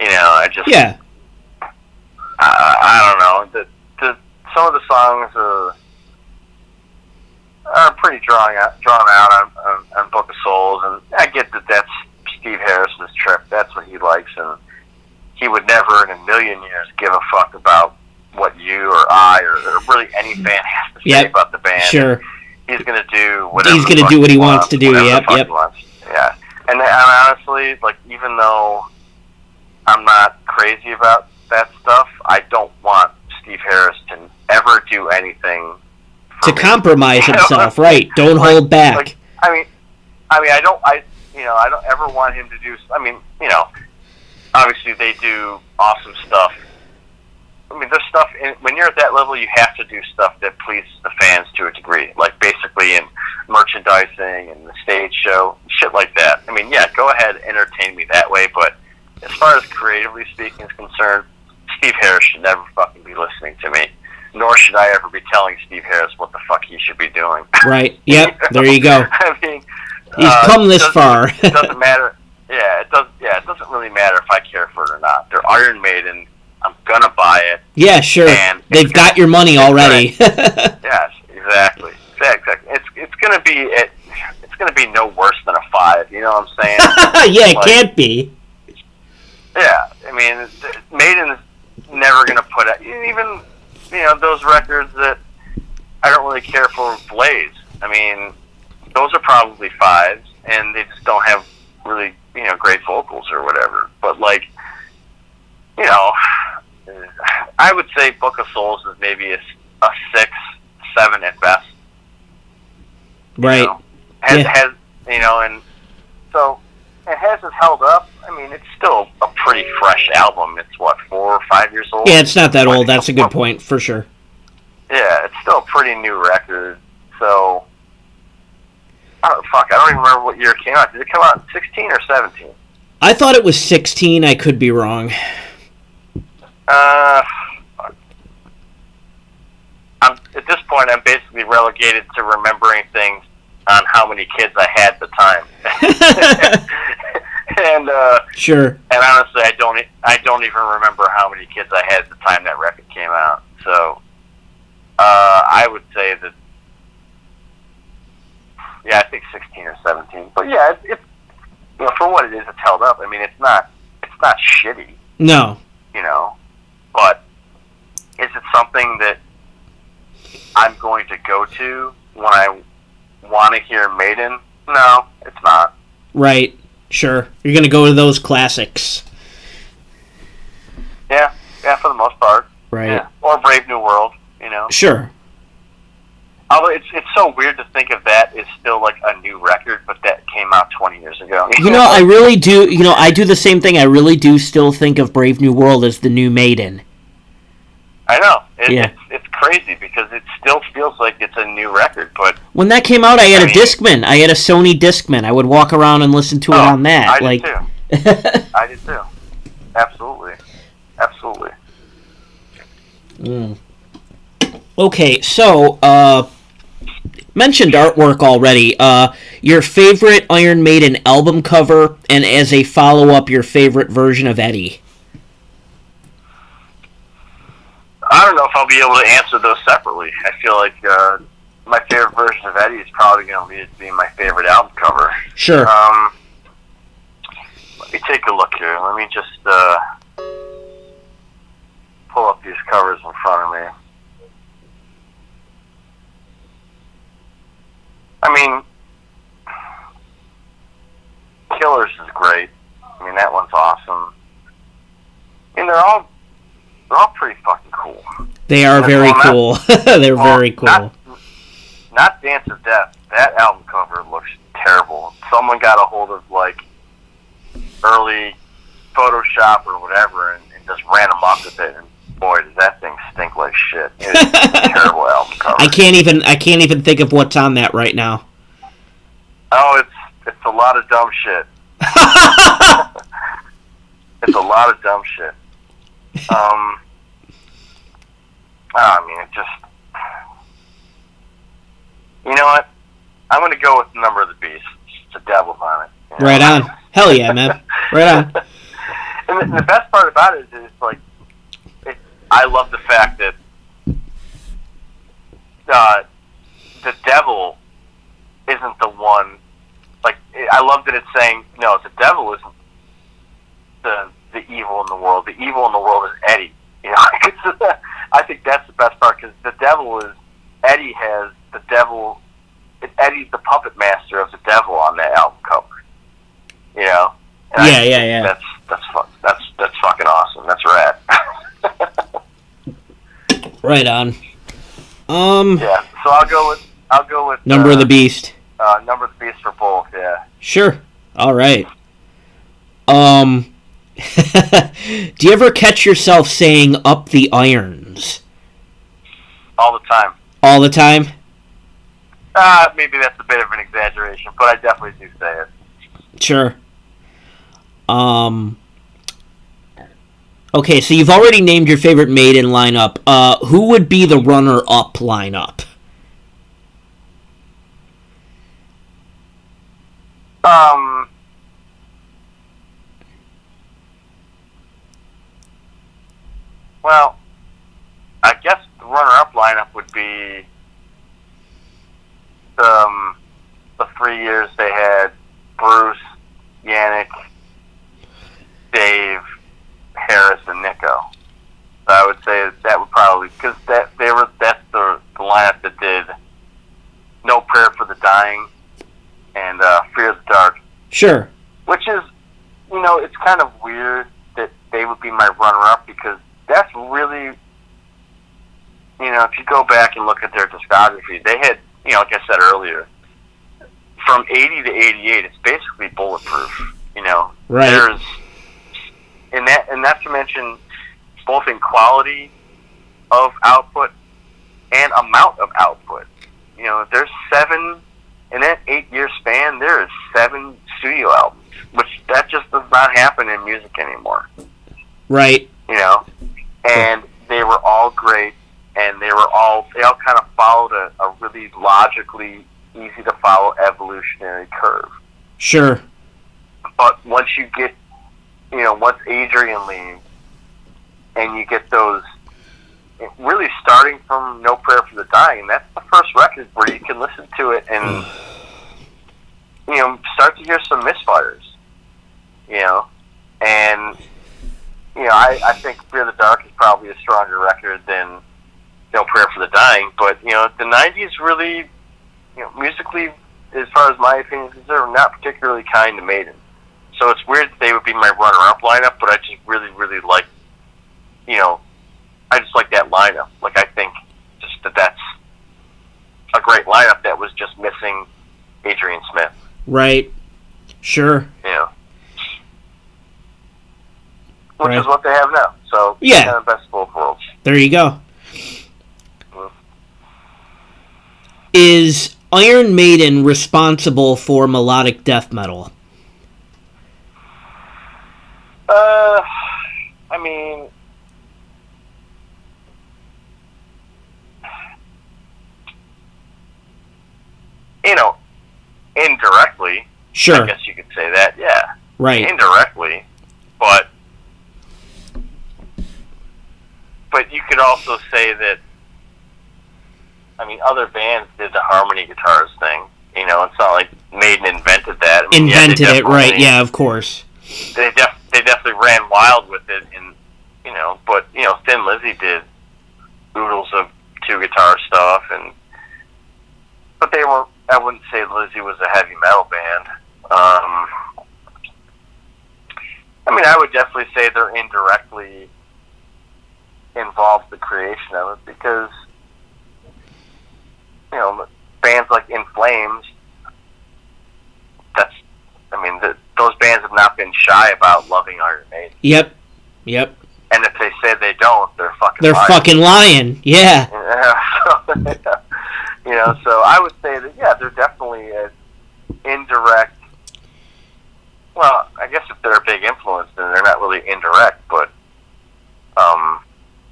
Yeah. I don't know. Some of the songs are pretty drawn out on Book of Souls, and I get that that's Steve Harris's trip. That's what he likes, and he would never in a million years give a fuck about what you or I or really any fan has to say about the band. Sure. He's going to do whatever. He's going to do what he wants to do. Yep. He wants. Yeah. And honestly, like, even though I'm not crazy about that stuff, I don't want Steve Harris to ever do anything to compromise himself, right? Don't hold back. I don't ever want him to do. Obviously they do awesome stuff. I mean, there's stuff when you're at that level, you have to do stuff that pleases the fans to a degree, like basically in merchandising and the stage show, shit like that. I mean, yeah, go ahead, entertain me that way, but as far as creatively speaking is concerned, Steve Harris should never fucking be listening to me. Nor should I ever be telling Steve Harris what the fuck he should be doing. Right. Yep. There you go. I mean, he's come this far. It doesn't matter. Yeah, it does. Yeah, it doesn't really matter if I care for it or not. They're Iron Maiden. I'm gonna buy it. Yeah, sure. And they've got your money already. Yes, exactly. It's gonna be it's gonna be no worse than a 5. You know what I'm saying? Yeah, it can't be. Yeah, I mean, Maiden's never gonna put out even those records that I don't really care for. Blaze. I mean, those are probably 5s, and they just don't have really great vocals or whatever. But like, I would say Book of Souls is maybe a 6, 7 at best. Right. Has and so it hasn't held up. I mean, it's still a pretty fresh album. It's 4 or 5 years old. Yeah, it's not that old. That's a good point for sure. Yeah, it's still a pretty new record. So, I don't even remember what year it came out. Did it come out in 16 or 17? I thought it was 16. I could be wrong. At this point, I'm basically relegated to remembering things on how many kids I had at the time. And sure. And honestly, I don't even remember how many kids I had at the time that record came out. So, I would say that, yeah, I think 16 or 17. But yeah, it's for what it is, it's held up. I mean, it's not shitty. No. But is it something that I'm going to go to when I want to hear Maiden? No, it's not. Right. Sure. You're going to go to those classics. Yeah, for the most part. Right. Yeah. Or Brave New World, Sure. Although it's so weird to think of that as still like a new record, but that came out 20 years ago. I really do. I do the same thing. I really do still think of Brave New World as the new Maiden. I know. It's crazy because it still feels like it's a new record, but when that came out, I had a Discman. I had a Sony Discman. I would walk around and listen to it on that. I did too. I did too. Absolutely. Okay, so mentioned artwork already. Your favorite Iron Maiden album cover, and as a follow-up, your favorite version of Eddie. I don't know if I'll be able to answer those separately. I feel like my favorite version of Eddie is probably going to be my favorite album cover. Sure. Let me take a look here. Let me just pull up these covers in front of me. I mean, Killers is great. I mean, that one's awesome. I mean, they're all pretty fucking cool. They are very cool. They're very cool. not Dance of Death. That album cover looks terrible. Someone got a hold of like early Photoshop or whatever and just ran amok with it. And boy, does that thing stink like shit. It's a terrible album cover. I can't even think of what's on that right now. Oh, it's a lot of dumb shit. It's a lot of dumb shit. I mean, it just... You know what? I'm going to go with Number of the Beast. The Devil's on it. You know? Right on. Hell yeah, man. Right on. And the best part about it is like, I love the fact that the devil isn't the one. Like, I love that it's saying, no, the devil isn't the evil in the world. The evil in the world is Eddie. You know, I think that's the best part because the devil is Eddie has the devil. Eddie's the puppet master of the devil on that album cover. You know. And Yeah. That's fucking awesome. That's rad. Right on. Yeah. So I'll go with Number of the Beast. Number of the Beast for both. Yeah. Sure. All right. Do you ever catch yourself saying "up the irons"? All the time. All the time? Maybe that's a bit of an exaggeration, but I definitely do say it. Sure. Okay, so you've already named your favorite Maiden lineup. Who would be the runner-up lineup? Well, I guess the runner-up lineup would be the 3 years they had Bruce, Yannick, Dave, Harris, and Nico. So I would say that would probably because that's the lineup that did No Prayer for the Dying and Fear of the Dark. Sure. Which is, you know, it's kind of weird that they would be my runner-up because that's really, you know, if you go back and look at their discography, they had, you know, like I said earlier, from 80 to 88, it's basically bulletproof, you know. Right. There's, and not to mention both in quality of output and amount of output. You know, there's 7, in that 8-year span, there is 7 studio albums, which that just does not happen in music anymore. Right. You know, and they were all great, and they all kind of followed a really logically easy to follow evolutionary curve. Sure. But once you get, you know, once Adrian leaves, and you get those, really starting from No Prayer for the Dying, that's the first record where you can listen to it and, you know, start to hear some misfires, you know, and, you know, I think Fear of the Dark is probably a stronger record than No Prayer for the Dying, but, you know, the 90s really, you know, musically, as far as my opinion is concerned, not particularly kind to Maiden. So it's weird that they would be my runner-up lineup, but I just really, really like, you know, I just like that lineup. Like, I think just that's a great lineup that was just missing Adrian Smith. Right. Sure. You know. Which is what they have now. So, yeah. Kind of best of both worlds. There you go. Is Iron Maiden responsible for melodic death metal? I mean, you know, indirectly. Sure. I guess you could say that, yeah. Right. Indirectly, but you could also say that, I mean, other bands did the harmony guitars thing. You know, it's not like Maiden invented that. I mean, invented it, right? Yeah, of course. They definitely ran wild with it, and you know, but you know, Thin Lizzy did oodles of 2 guitar stuff, but they were. I wouldn't say Lizzy was a heavy metal band. I mean, I would definitely say they're indirectly involved in the creation of it because, you know, bands like In Flames, those bands have not been shy about loving Iron Maiden. Yep. And if they say they don't, they're fucking lying. Yeah. So I would say that, yeah, they're definitely an indirect. Well, I guess if they're a big influence, then they're not really indirect. But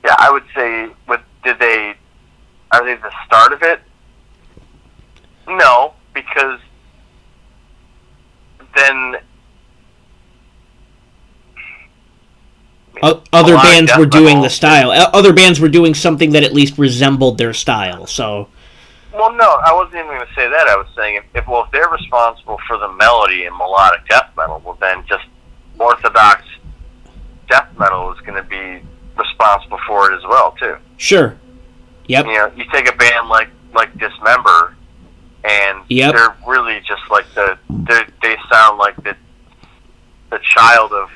yeah, I would say, are they the start of it? No, because then other bands were doing the style. Other bands were doing something that at least resembled their style. So. Well, no, I wasn't even going to say that. I was saying if they're responsible for the melody in melodic death metal, well then just orthodox death metal is going to be responsible for it as well too. Sure. Yep. You take a band like Dismember, and they're really just like they sound like the child of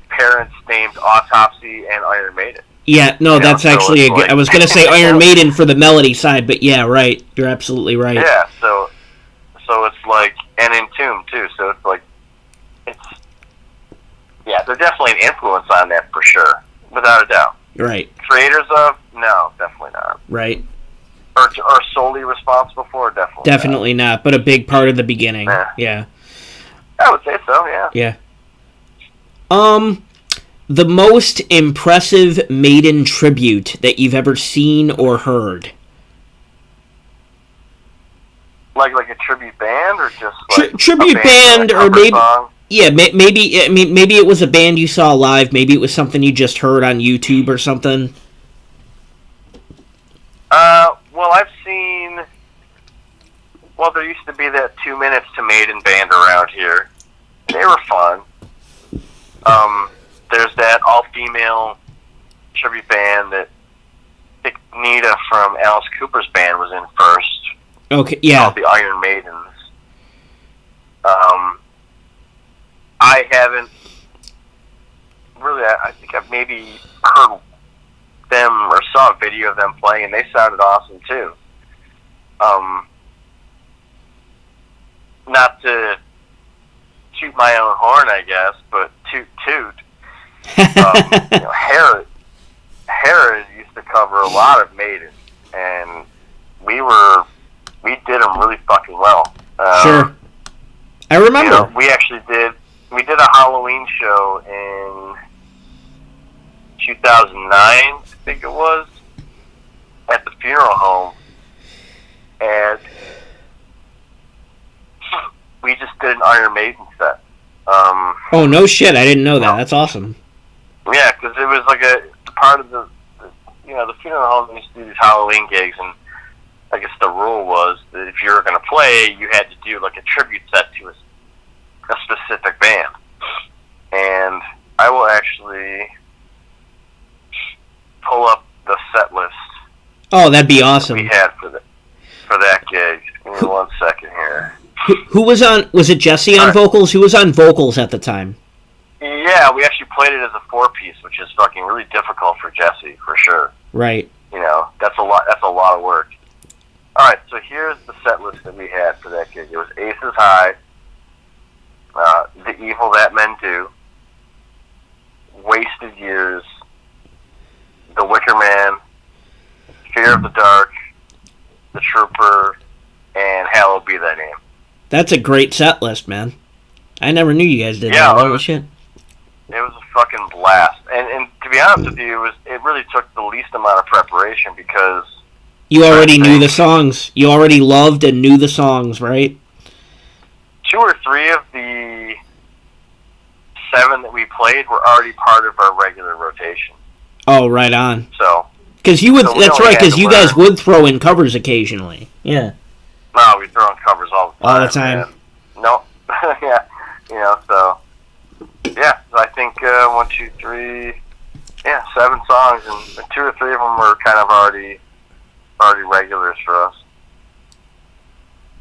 parents named Autopsy and Iron Maiden. Yeah, no, that's actually I was going to say Iron Maiden for the melody side, but yeah, right. You're absolutely right. Yeah, so it's like, and Entomb too, so it's like, they're definitely an influence on that for sure, without a doubt. Right. Creators of? No, definitely not. Right. Or solely responsible for? Definitely not, but a big part of the beginning. Yeah. I would say so, yeah. Yeah. The most impressive Maiden tribute that you've ever seen or heard? Like a tribute band, or just like tribute band, or maybe song? Yeah, maybe it was a band you saw live. Maybe it was something you just heard on YouTube or something. Well, I've seen. Well, there used to be that 2 Minutes to Maiden band around here. They were fun. There's that all-female tribute band that Nita from Alice Cooper's band was in first. Okay, yeah. Called the Iron Maidens. I haven't really. I think I've maybe heard them or saw a video of them playing, and they sounded awesome too. Not to toot my own horn, I guess, but toot. Herod used to cover a lot of Maiden, and we did them really fucking well. Sure, I remember. We actually did. We did a Halloween show in 2009, I think it was, at the funeral home, and we just did an Iron Maiden set. Oh, no shit, I didn't know that. That's awesome. Yeah, because it was like a part of the funeral home used to do these Halloween gigs, and I guess the rule was that if you were going to play, you had to do like a tribute set to a specific band. And I will actually pull up the set list. Oh, that'd be awesome. We had for that gig. Give me 1 second here. Who was on? Was it Jesse on vocals? Who was on vocals at the time? Yeah, we actually played it as a 4-piece, which is fucking really difficult for Jesse, for sure. Right. That's a lot of work. All right, so here's the set list that we had for that gig. It was Aces High, The Evil That Men Do, Wasted Years, The Wicker Man, Fear of the Dark, The Trooper, and Hallowed Be Thy Name. That's a great set list, man. I never knew you guys did that. Holy shit. It was a fucking blast. And to be honest with you, it really took the least amount of preparation because... You already knew the songs. You already loved and knew the songs, right? 2 or 3 of the 7 that we played were already part of our regular rotation. Oh, right on. So... Because you would... that's right, because you guys would throw in covers occasionally. Yeah. No, we throw in covers all the time. All the time. Man. No. Yeah. So... Yeah, so I think 1, 2, 3... Yeah, 7 songs, and 2 or 3 of them were kind of already regulars for us.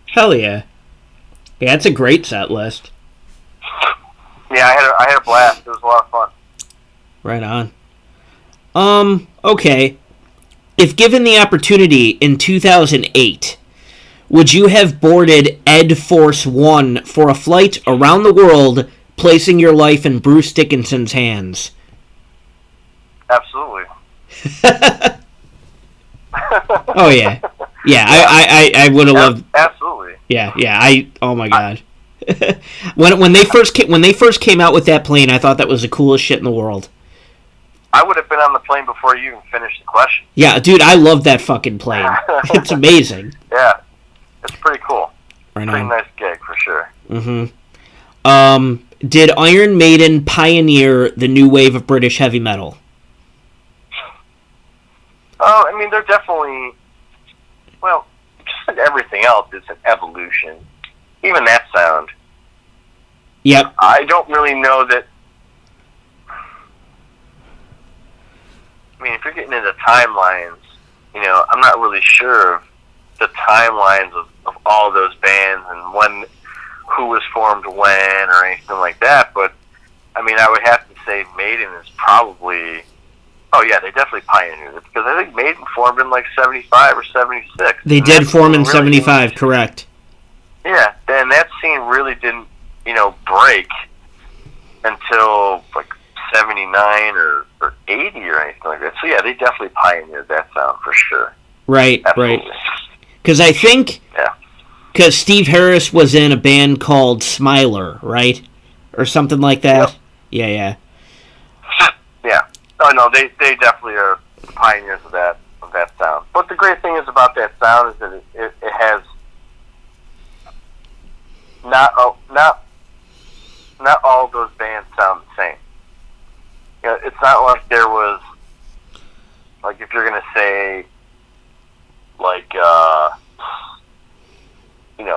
Hell yeah. Yeah, it's a great set list. Yeah, I had a blast. It was a lot of fun. Right on. Okay. if given the opportunity in 2008, would you have boarded Ed Force One for a flight around the world, placing your life in Bruce Dickinson's hands? Absolutely. Oh yeah, yeah. I would have loved. Absolutely. Yeah. Oh my god. when they first came out with that plane, I thought that was the coolest shit in the world. I would have been on the plane before you even finished the question. Yeah, dude, I love that fucking plane. It's amazing. Yeah, it's pretty cool. Right Pretty on. nice gig for sure. Did Iron Maiden pioneer the new wave of British heavy metal? Oh, I mean, they're definitely, well, just like everything else, it's an evolution. Even that sound. Yep. I don't really know that. I mean, if you're getting into timelines, I'm not really sure of the timelines of all those bands and who was formed when or anything like that. But I mean, I would have to say Maiden is probably. Oh yeah, they definitely pioneered it because I think Maiden formed in like 75 or 76. They did form in 75, correct. Yeah, and that scene really didn't, break until like 79 or 80 or anything like that. So yeah, they definitely pioneered that sound for sure. Right, Absolutely. right. Because I think, because Steve Harris was in a band called Smiler, right? Or something like that. Yep. Yeah. Oh no, they definitely are pioneers of that sound. But the great thing is about that sound is that it has not all of those bands sound the same. It's not like there was, like, if you're gonna say, like,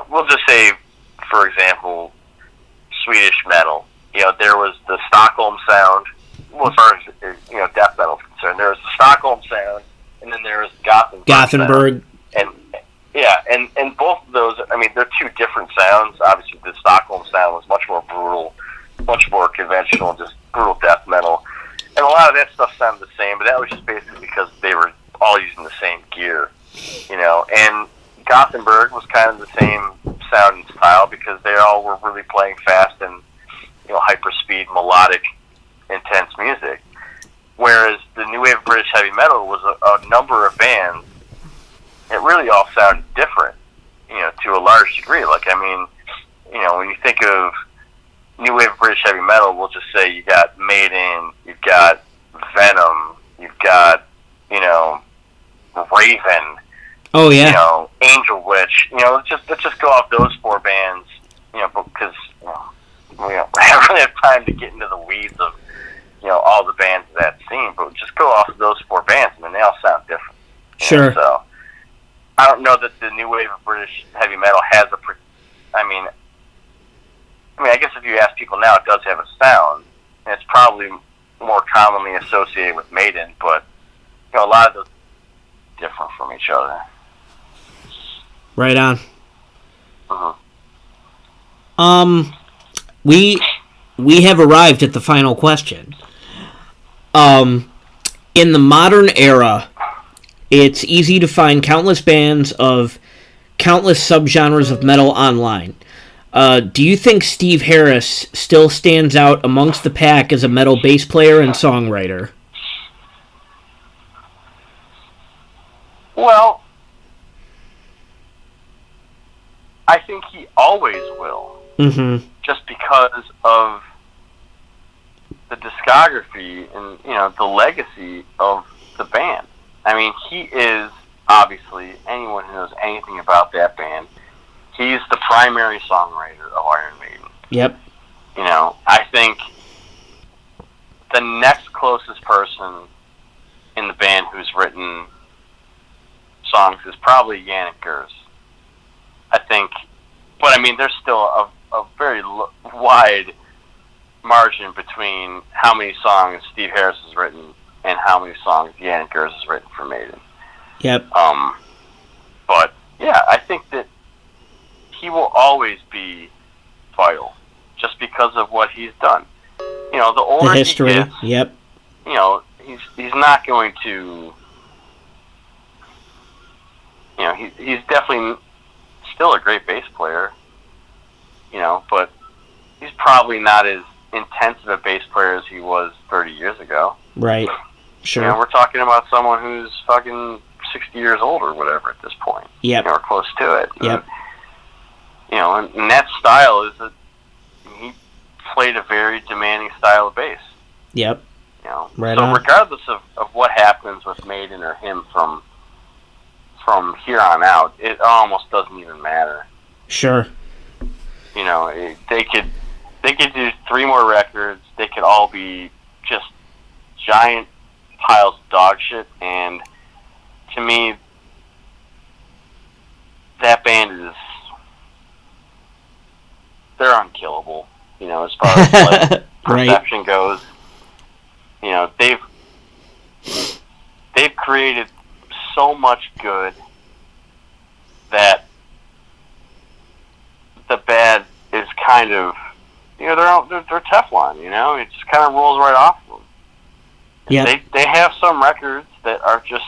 we'll just say, for example, Swedish metal. There was the Stockholm sound. Well, as far as death metal is concerned, there was the Stockholm sound, and then there was Gothenburg. Sound. And both of those, I mean, they're two different sounds. Obviously, the Stockholm sound was much more brutal, much more conventional, just brutal death metal. And a lot of that stuff sounded the same, but that was just basically because they were all using the same gear, And Gothenburg was kind of the same sound and style because they all were really playing fast and, hyper-speed, melodic, intense music. Whereas the new wave of British heavy metal was a number of bands. It really all sounded different, to a large degree. Like, I mean, when you think of new wave of British heavy metal, we'll just say you got Maiden, you've got Venom, you've got, Raven. Oh yeah. Angel Witch. Let's just go off those four bands. Because we don't really have time to get into the weeds of all the bands of that scene. But just go off of those four bands. I mean, they all sound different. Sure. So I don't know that the new wave of British heavy metal has a. I mean, I guess if you ask people now, it does have a sound, and it's probably more commonly associated with Maiden. But a lot of those are different from each other. Right on. Uh-huh. We have arrived at the final question. In the modern era, it's easy to find countless bands of countless subgenres of metal online. Do you think Steve Harris still stands out amongst the pack as a metal bass player and songwriter? Well, I think he always will. Mm-hmm. Just because of the discography and, the legacy of the band. I mean, he is, obviously, anyone who knows anything about that band, he's the primary songwriter of Iron Maiden. Yep. I think the next closest person in the band who's written songs is probably Yannick Gers. I think, but I mean, there's still a very wide margin between how many songs Steve Harris has written and how many songs Yannick Gers has written for Maiden. Yep. But yeah, I think that he will always be vital, just because of what he's done. The older the history. he gets, Yep. he's not going to he's definitely still a great bass player. But he's probably not as intense of a bass player as he was 30 years ago. Right. Sure. We're talking about someone who's fucking 60 years old or whatever at this point. Yep. Or close to it. Yep. And that style is that he played a very demanding style of bass. Yep. Right so on. regardless of what happens with Maiden or him from here on out, it almost doesn't even matter. Sure. They could do 3 more records. They could all be just giant piles of dog shit, and to me, that band they're unkillable. As far as Right. perception goes. They've created so much good that the bad is kind of, they're Teflon. It just kind of rolls right off of them. Yeah. They have some records that are just,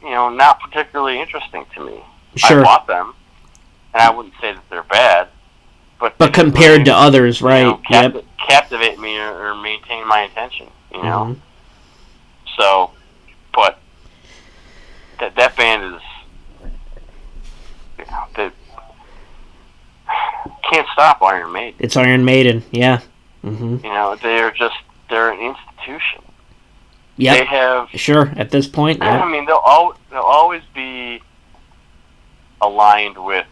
not particularly interesting to me. Sure. I bought them, and I wouldn't say that they're bad, but compared to others, right? Yep. Captivate me or maintain my attention. Mm-hmm. So, but that band is, they can't stop Iron Maiden. It's Iron Maiden, yeah. Mm-hmm. They're an institution. Yeah. They have. Sure, at this point, yeah. I mean, they'll always be aligned with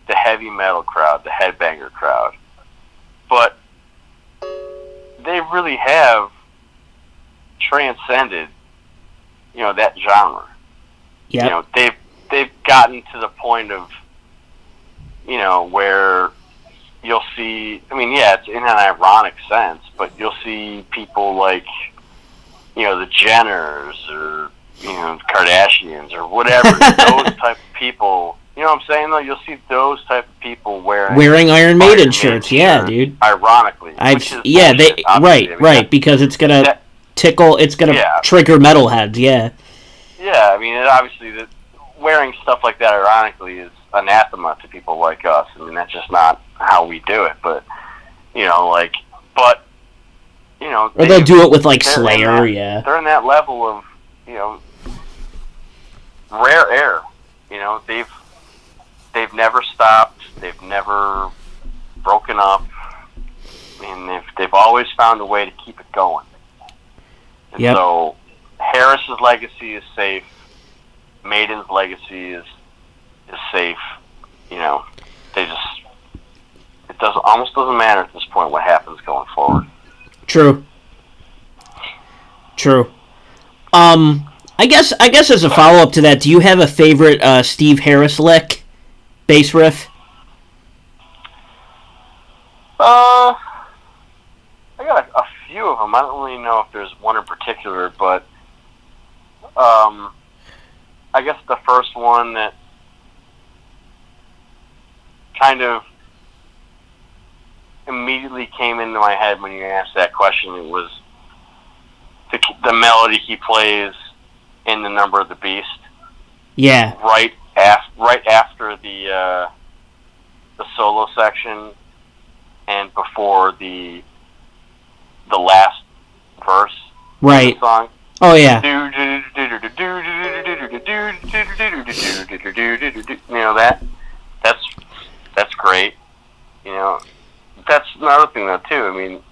the heavy metal crowd, the headbanger crowd, but they really have transcended, that genre. Yeah. They've gotten to the point of, where you'll see. I mean, yeah, it's in an ironic sense, but you'll see people like, the Jenners or Kardashians or whatever. Those type of people. You know what I'm saying, though? You'll see those type of people wearing Iron Maiden shirts, yeah, dude. Ironically. Right, because it's going to tickle, it's going to trigger metalheads, yeah. Yeah, I mean, obviously, wearing stuff like that ironically is anathema to people like us. I mean, that's just not how we do it, but, Or they'll do it with, Slayer, yeah. They're in that level of, rare air. They've never stopped. They've never broken up. I mean, they've always found a way to keep it going. And so Harris's legacy is safe. Maiden's legacy is safe. It almost doesn't matter at this point what happens going forward. True. I guess as a follow up to that, do you have a favorite Steve Harris lick, bass riff? I got a few of them. I don't really know if there's one in particular, but I guess the first one that kind of immediately came into my head when you asked that question, it was the melody he plays in The Number of the Beast. Yeah. Right after the solo section and before the last verse right. of the song. Oh yeah. That's great. That's another thing though too. I mean,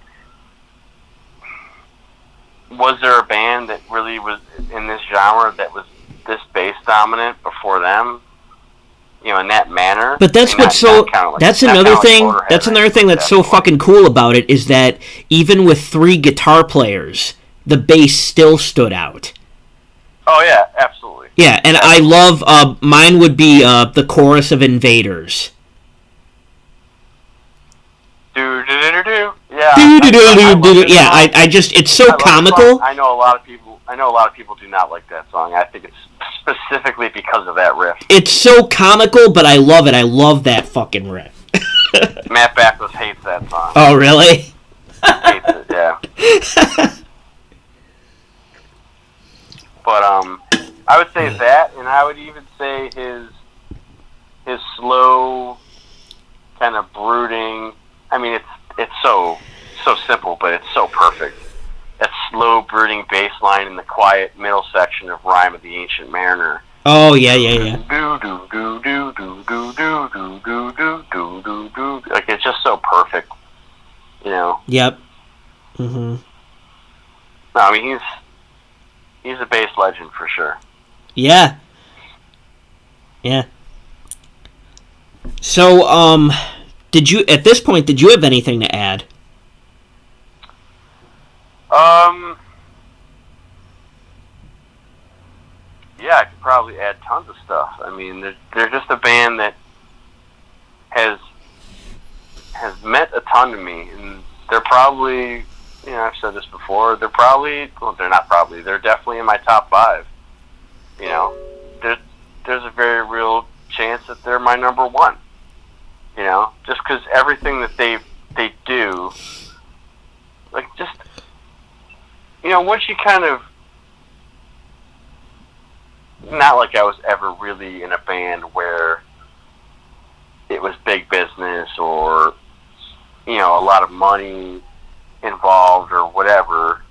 was there a band that really was in this genre that was this bass dominant before them? In that manner. But that's what's so. That's another thing. That's another thing that's so fucking cool about it is that even with 3 guitar players, the bass still stood out. Oh yeah, absolutely. Yeah, and I love. Mine would be the chorus of Invaders. Yeah. Yeah, I just it's so comical. I know a lot of people do not like that song. I think it's specifically because of that riff. It's so comical, but I love it. I love that fucking riff. Matt Backus hates that song. Oh, really? Hates it, yeah. But I would say that, and I would even say his slow, kind of brooding. I mean, it's so simple, but it's so perfect. That slow, brooding bass line in the quiet middle section of "Rhyme of the Ancient Mariner." Oh yeah. Do do do do do do do do do do do do do. Like it's just so perfect, you know. Yep. Mhm. No, I mean he's a bass legend for sure. Yeah. Yeah. So, did you at this point did you have anything to add? Um, yeah, I could probably add tons of stuff. I mean, they're just a band that has meant a ton to me, and they're probably, you know, I've said this before. They're probably, well, they're not probably. They're definitely in my top 5. You know, there's a very real chance that they're my number 1. You know, just because everything that they do, like just, you know, once you kind of, not like I was ever really in a band where it was big business or, you know, a lot of money involved or whatever.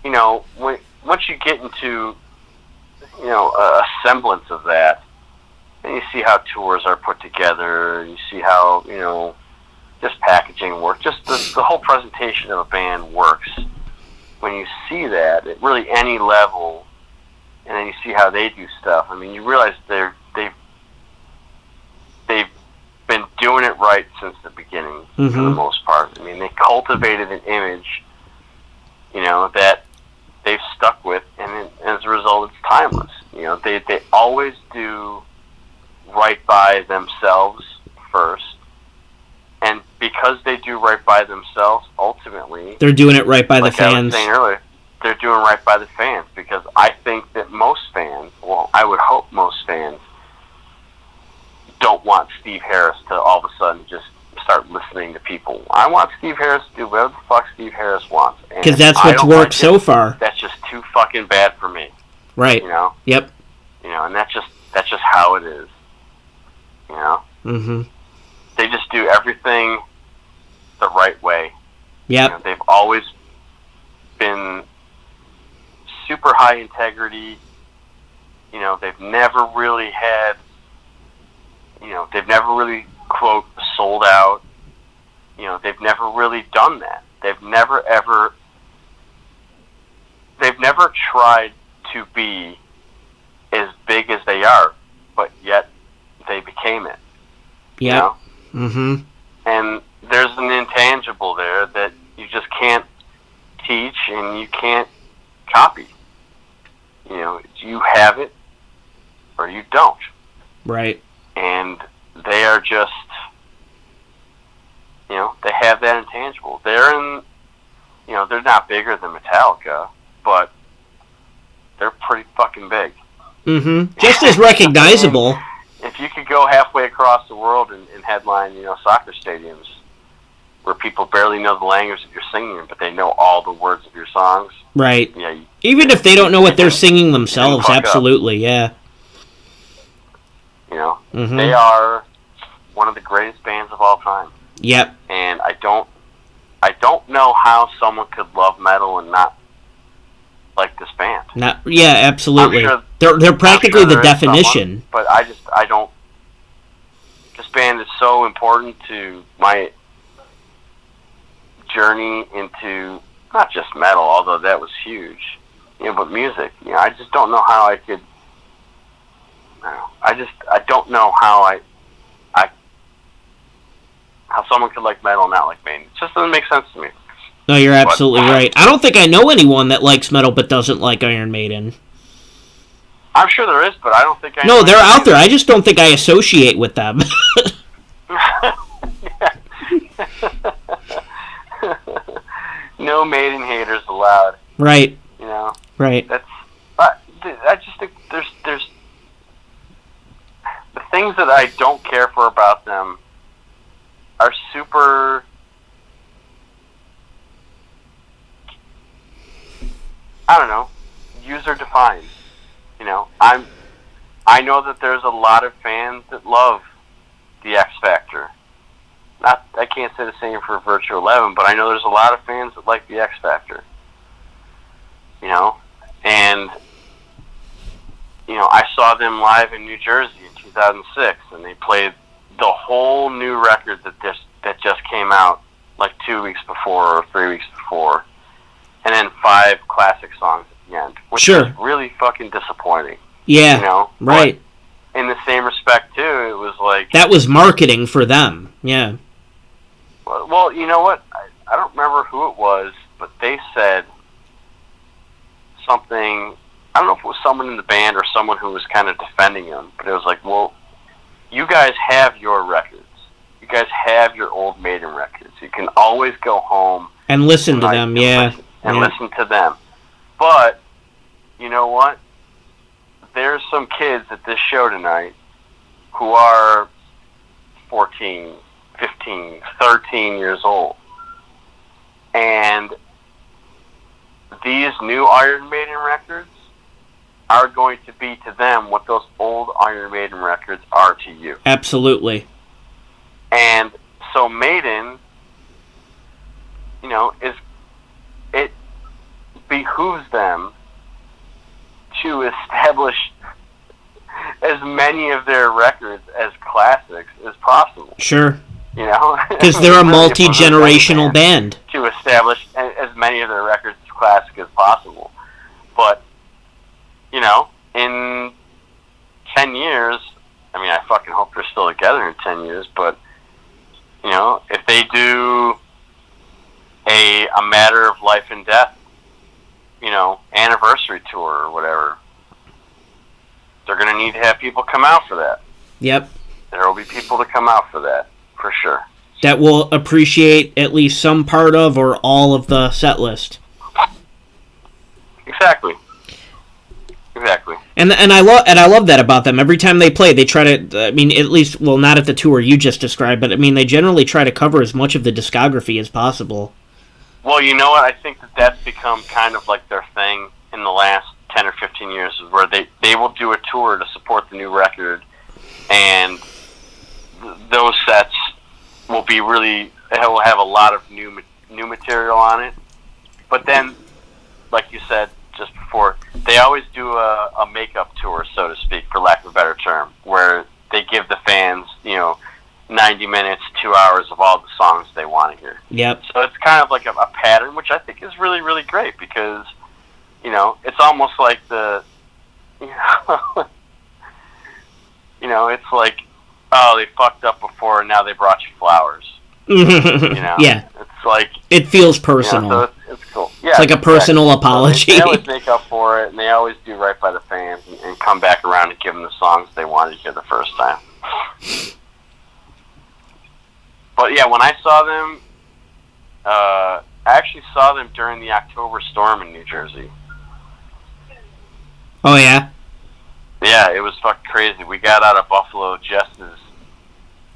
You know, once you get into, you know, a semblance of that, and you see how tours are put together, you see how, you know, just packaging works, just the whole presentation of a band works. When you see that at really any level, and then you see how they do stuff, I mean, you realize they've been doing it right since the beginning, for the most part. I mean, they cultivated an image, you know, that they've stuck with, and as a result, it's timeless. You know, they always do right by themselves first, and because they do right by themselves, ultimately, They're doing it right by like the fans. I was saying earlier, they're doing right by the fans, because I think that most fans, well, I would hope most fans, don't want Steve Harris to all of a sudden just start listening to people. I want Steve Harris to do whatever the fuck Steve Harris wants. Because that's what's worked so far. That's just too fucking bad for me. Right. You know? Yep. You know, and that's just how it is. You know? Mm-hmm. They just do everything the right way. Yep. You know, they've always been super high integrity. You know, they've never really had, you know, they've never really, quote, sold out. You know, they've never really done that. They've never tried to be as big as they are, but yet they became it. Yep. You know? Mm-hmm. And there's an intangible there that you just can't teach and you can't copy. You know, you have it or you don't. Right. And they are just, you know, they have that intangible. They're in, you know, they're not bigger than Metallica, but they're pretty fucking big. Mm-hmm. Just as recognizable. If you could go halfway across the world and headline, you know, soccer stadiums where people barely know the language that you're singing, but they know all the words of your songs. Right. Yeah. Even if they don't know what they're singing themselves, absolutely, yeah. You know, they are one of the greatest bands of all time. Yep. And I don't know how someone could love metal and not like this band. Yeah, absolutely. Sure, they're practically the definition. Someone, but I don't. This band is so important to my journey into not just metal, although that was huge, you know, but music. You know, I just don't know how I could. I don't know how how someone could like metal and not like Maiden. It just doesn't make sense to me. No, you're absolutely right. I don't think I know anyone that likes metal but doesn't like Iron Maiden. I'm sure there is, but I don't think I know. No, they're out there. I just don't think I associate with them. No Maiden haters allowed. Right. You know. Right. I just think there's the things that I don't care for about them are super. I don't know, user defined. I know that there's a lot of fans that love the X Factor. I can't say the same for Virtue 11, but I know there's a lot of fans that like the X Factor. And I saw them live in New Jersey in 2006, and they played the whole new record that just came out like 2 weeks before or 3 weeks before, and then 5 classic songs at the end, which was really fucking disappointing. Yeah, right. But in the same respect too, it was like that was marketing for them. Yeah. Well, you know what? I don't remember who it was, but they said something. I don't know if it was someone in the band or someone who was kind of defending him, but it was like, well, you guys have your records. You guys have your old Maiden records. You can always go home and listen to them, listen to them. But you know what? There's some kids at this show tonight who are 14, 15, 13 years old. And these new Iron Maiden records are going to be to them what those old Iron Maiden records are to you. Absolutely. And so Maiden, it behooves them to establish as many of their records as classics as possible. Sure. Because they're a multi-generational band. To establish as many of their records as classic as possible. But, in 10 years, I fucking hope they're still together in 10 years, but, if they do a matter of life and death, anniversary tour or whatever, they're going to need to have people come out for that. Yep. There will be people to come out for that, for sure. That will appreciate at least some part of or all of the set list. Exactly. And I love that about them. Every time they play, they try to. At least, not at the tour you just described, but they generally try to cover as much of the discography as possible. Well, you know what? I think that's become kind of like their thing in the last 10 or 15 years, is where they will do a tour to support the new record, and those sets will have a lot of new material on it. But then, like you said just before, they always do a makeup tour, so to speak, for lack of a better term, where they give the fans, 90 minutes, 2 hours of all the songs they want to hear. Yep. So it's kind of like a pattern, which I think is really, really great, because, it's almost like it's like, oh, they fucked up before and now they brought you flowers. Yeah. It's like... It feels personal. So it's cool. Yeah, it's like a personal apology. So they always make up for it, and they always do right by the fans and come back around and give them the songs they wanted to hear the first time. But yeah, when I saw them, I actually saw them during the October storm in New Jersey. Oh, yeah? Yeah, it was fucking crazy. We got out of Buffalo just as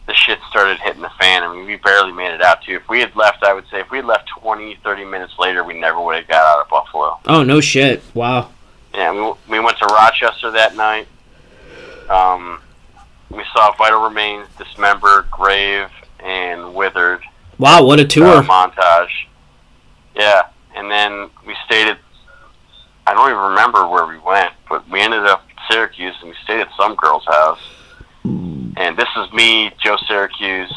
the shit started hitting the fan. We barely made it out, too. If we had left, I would say, if we had left 20, 30 minutes later, we never would have got out of Buffalo. Oh, no shit. Wow. Yeah, we went to Rochester that night. We saw Vital Remains, Dismembered, Grave, and Withered. Wow, what a tour. Montage. Yeah, and then we stayed at, I don't even remember where we went, but we ended up in Syracuse, and we stayed at some girl's house. And this is me, Joe Syracuse,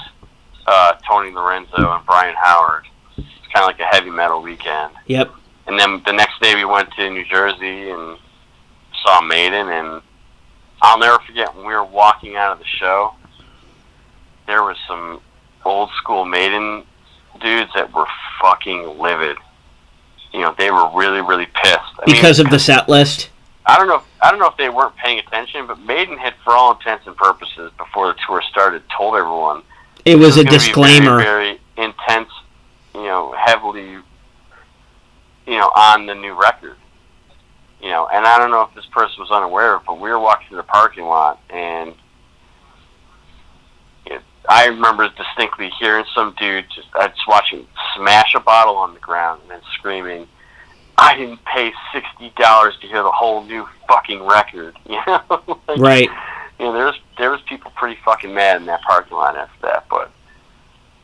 Tony Lorenzo, and Brian Howard. It's kind of like a heavy metal weekend. Yep. And then the next day we went to New Jersey and saw Maiden, and I'll never forget when we were walking out of the show, there was some old school Maiden dudes that were fucking livid. They were really, really pissed. Because of the set list? I don't know if they weren't paying attention, but Maiden had, for all intents and purposes, before the tour started, told everyone it was a disclaimer. Very, very intense, heavily, on the new record. And I don't know if this person was unaware of it, but we were walking through the parking lot, and I remember distinctly hearing some dude just watching smash a bottle on the ground and then screaming, "I didn't pay $60 to hear the whole new fucking record, you know? Like, right. You know, there was people pretty fucking mad in that parking lot after that, but,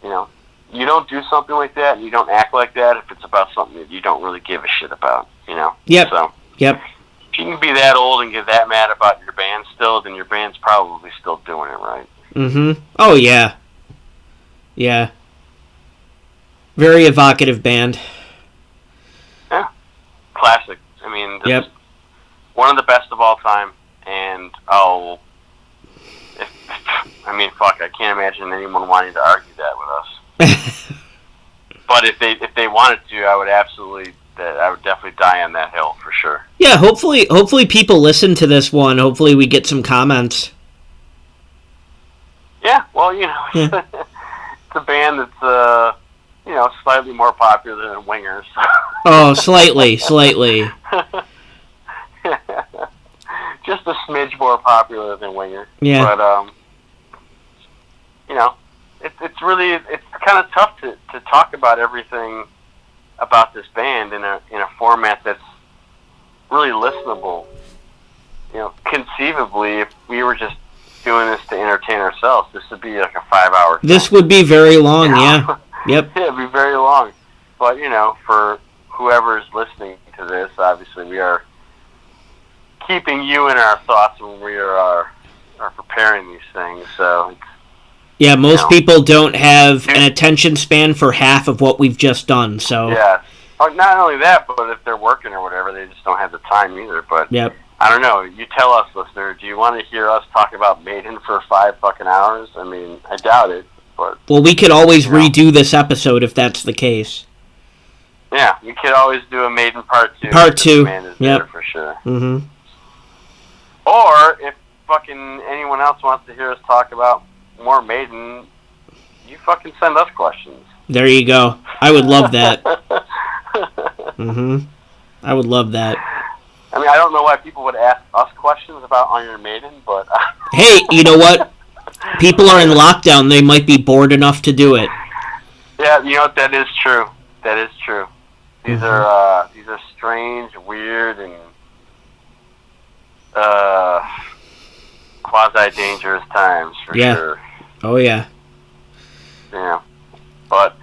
you know, you don't do something like that and you don't act like that if it's about something that you don't really give a shit about, you know? Yep. So, yep. if you can be that old and get that mad about your band still, then your band's probably still doing it right. Mm-hmm. Oh, yeah. Yeah. Very evocative band. Yeah. Classic. I mean, yep. One of the best of all time, and I mean, fuck, I can't imagine anyone wanting to argue that with us. But if they wanted to, I would definitely die on that hill for sure. Yeah, hopefully people listen to this one. Hopefully we get some comments. Yeah, well, you know, it's a band that's you know, slightly more popular than Wingers. Oh, slightly. Just a smidge more popular than Winger. Yeah. But you know, it's kind of tough to talk about everything about this band in a format that's really listenable. You know, conceivably, if we were just doing this to entertain ourselves, this would be like a 5-hour thing. This would be very long, You know? yeah. Yep. Yeah, it'd be very long. But, you know, for whoever's listening to this, obviously we are keeping you in our thoughts when we are preparing these things. So, yeah, most people don't have an attention span for half of what we've just done. So yeah, not only that, but if they're working or whatever, they just don't have the time either. But yep. I don't know. You tell us, listener. Do you want to hear us talk about Maiden for 5 fucking hours? I mean, I doubt it. But well, we could always redo this episode if that's the case. Yeah, we could always do a Maiden part 2. Part 2. Yep, for sure. Mm-hmm. Or if fucking anyone else wants to hear us talk about more Maiden, you fucking send us questions. There you go. I would love that. Mm-hmm. I would love that. I mean, I don't know why people would ask us questions about Iron Maiden, but hey, you know what? People are in lockdown. They might be bored enough to do it. Yeah, you know what? That is true. That is true. These are strange, weird, and quasi-dangerous times for sure. Oh yeah. Yeah, but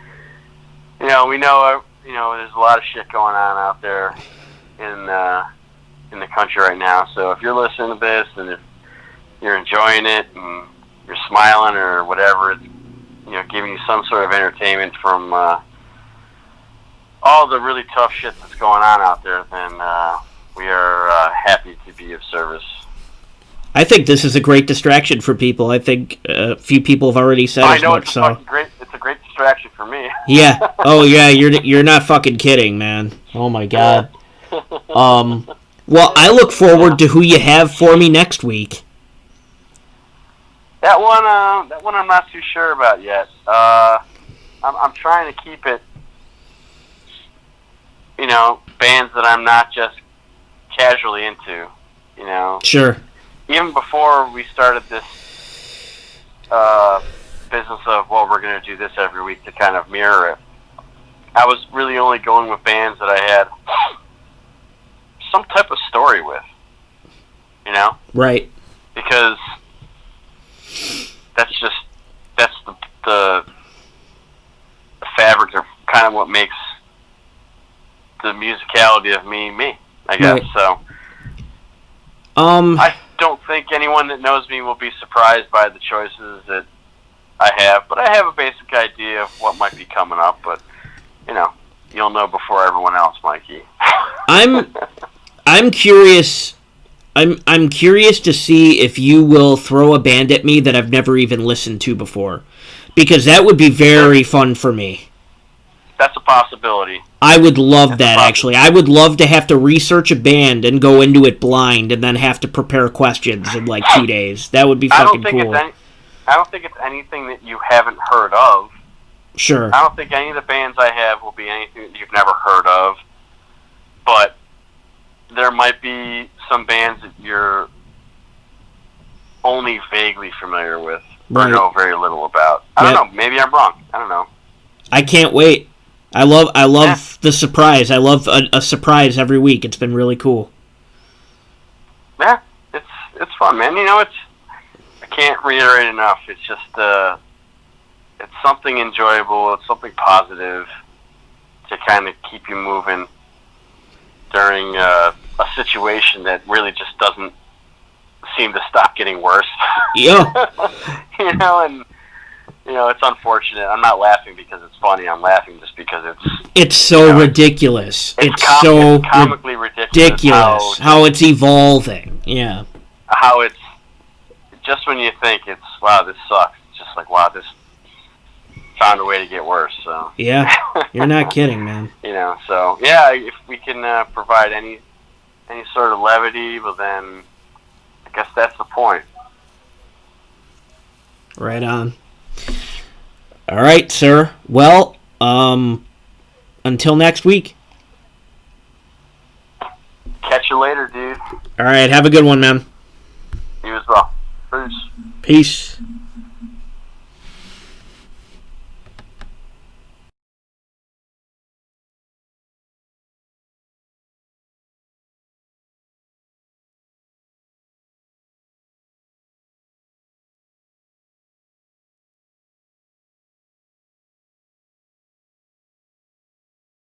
you know, we know there's a lot of shit going on out there in the country right now. So if you're listening to this and if you're enjoying it and you're smiling or whatever, it's, you know, giving you some sort of entertainment from all the really tough shit that's going on out there, then we are happy to be of service. I think this is a great distraction for people. I think a few people have already said as much. It's a great distraction for me. Yeah. Oh yeah. You're not fucking kidding, man. Oh my god. Well, I look forward to who you have for me next week. That one I'm not too sure about yet. I'm trying to keep it, you know, bands that I'm not just casually into, you know. Sure. Even before we started this business of, well, we're going to do this every week to kind of mirror it, I was really only going with bands that I had some type of story with, you know? Right. Because that's the fabric of kind of what makes the musicality of me, I guess. Right. So, I don't think anyone that knows me will be surprised by the choices that I have, but I have a basic idea of what might be coming up, but, you know, you'll know before everyone else, Mikey. I'm curious. I'm curious to see if you will throw a band at me that I've never even listened to before, because that would be very fun for me. That's a possibility. I would love that, actually. I would love to have to research a band and go into it blind and then have to prepare questions in like 2 days. That would be fucking cool. I don't think it's anything that you haven't heard of. Sure. I don't think any of the bands I have will be anything that you've never heard of. But there might be some bands that you're only vaguely familiar with or know very little about. I don't know. Maybe I'm wrong. I don't know. I can't wait. I love the surprise. I love a surprise every week. It's been really cool. Yeah, it's fun, man. I can't reiterate enough. It's just it's something enjoyable. It's something positive to kind of keep you moving during a situation that really just doesn't seem to stop getting worse. Yeah. And it's unfortunate. I'm not laughing because it's funny. I'm laughing just because it's so ridiculous. It's so comically ridiculous how it's evolving. Yeah. How it's just when you think it's wow, this sucks. It's just like wow, this found a way to get worse. So yeah, you're not kidding, man. So yeah, if we can provide any sort of levity, well then I guess that's the point. Right on. All right, sir. Well, until next week. Catch you later, dude. All right, have a good one, man. You as well. Peace. Peace.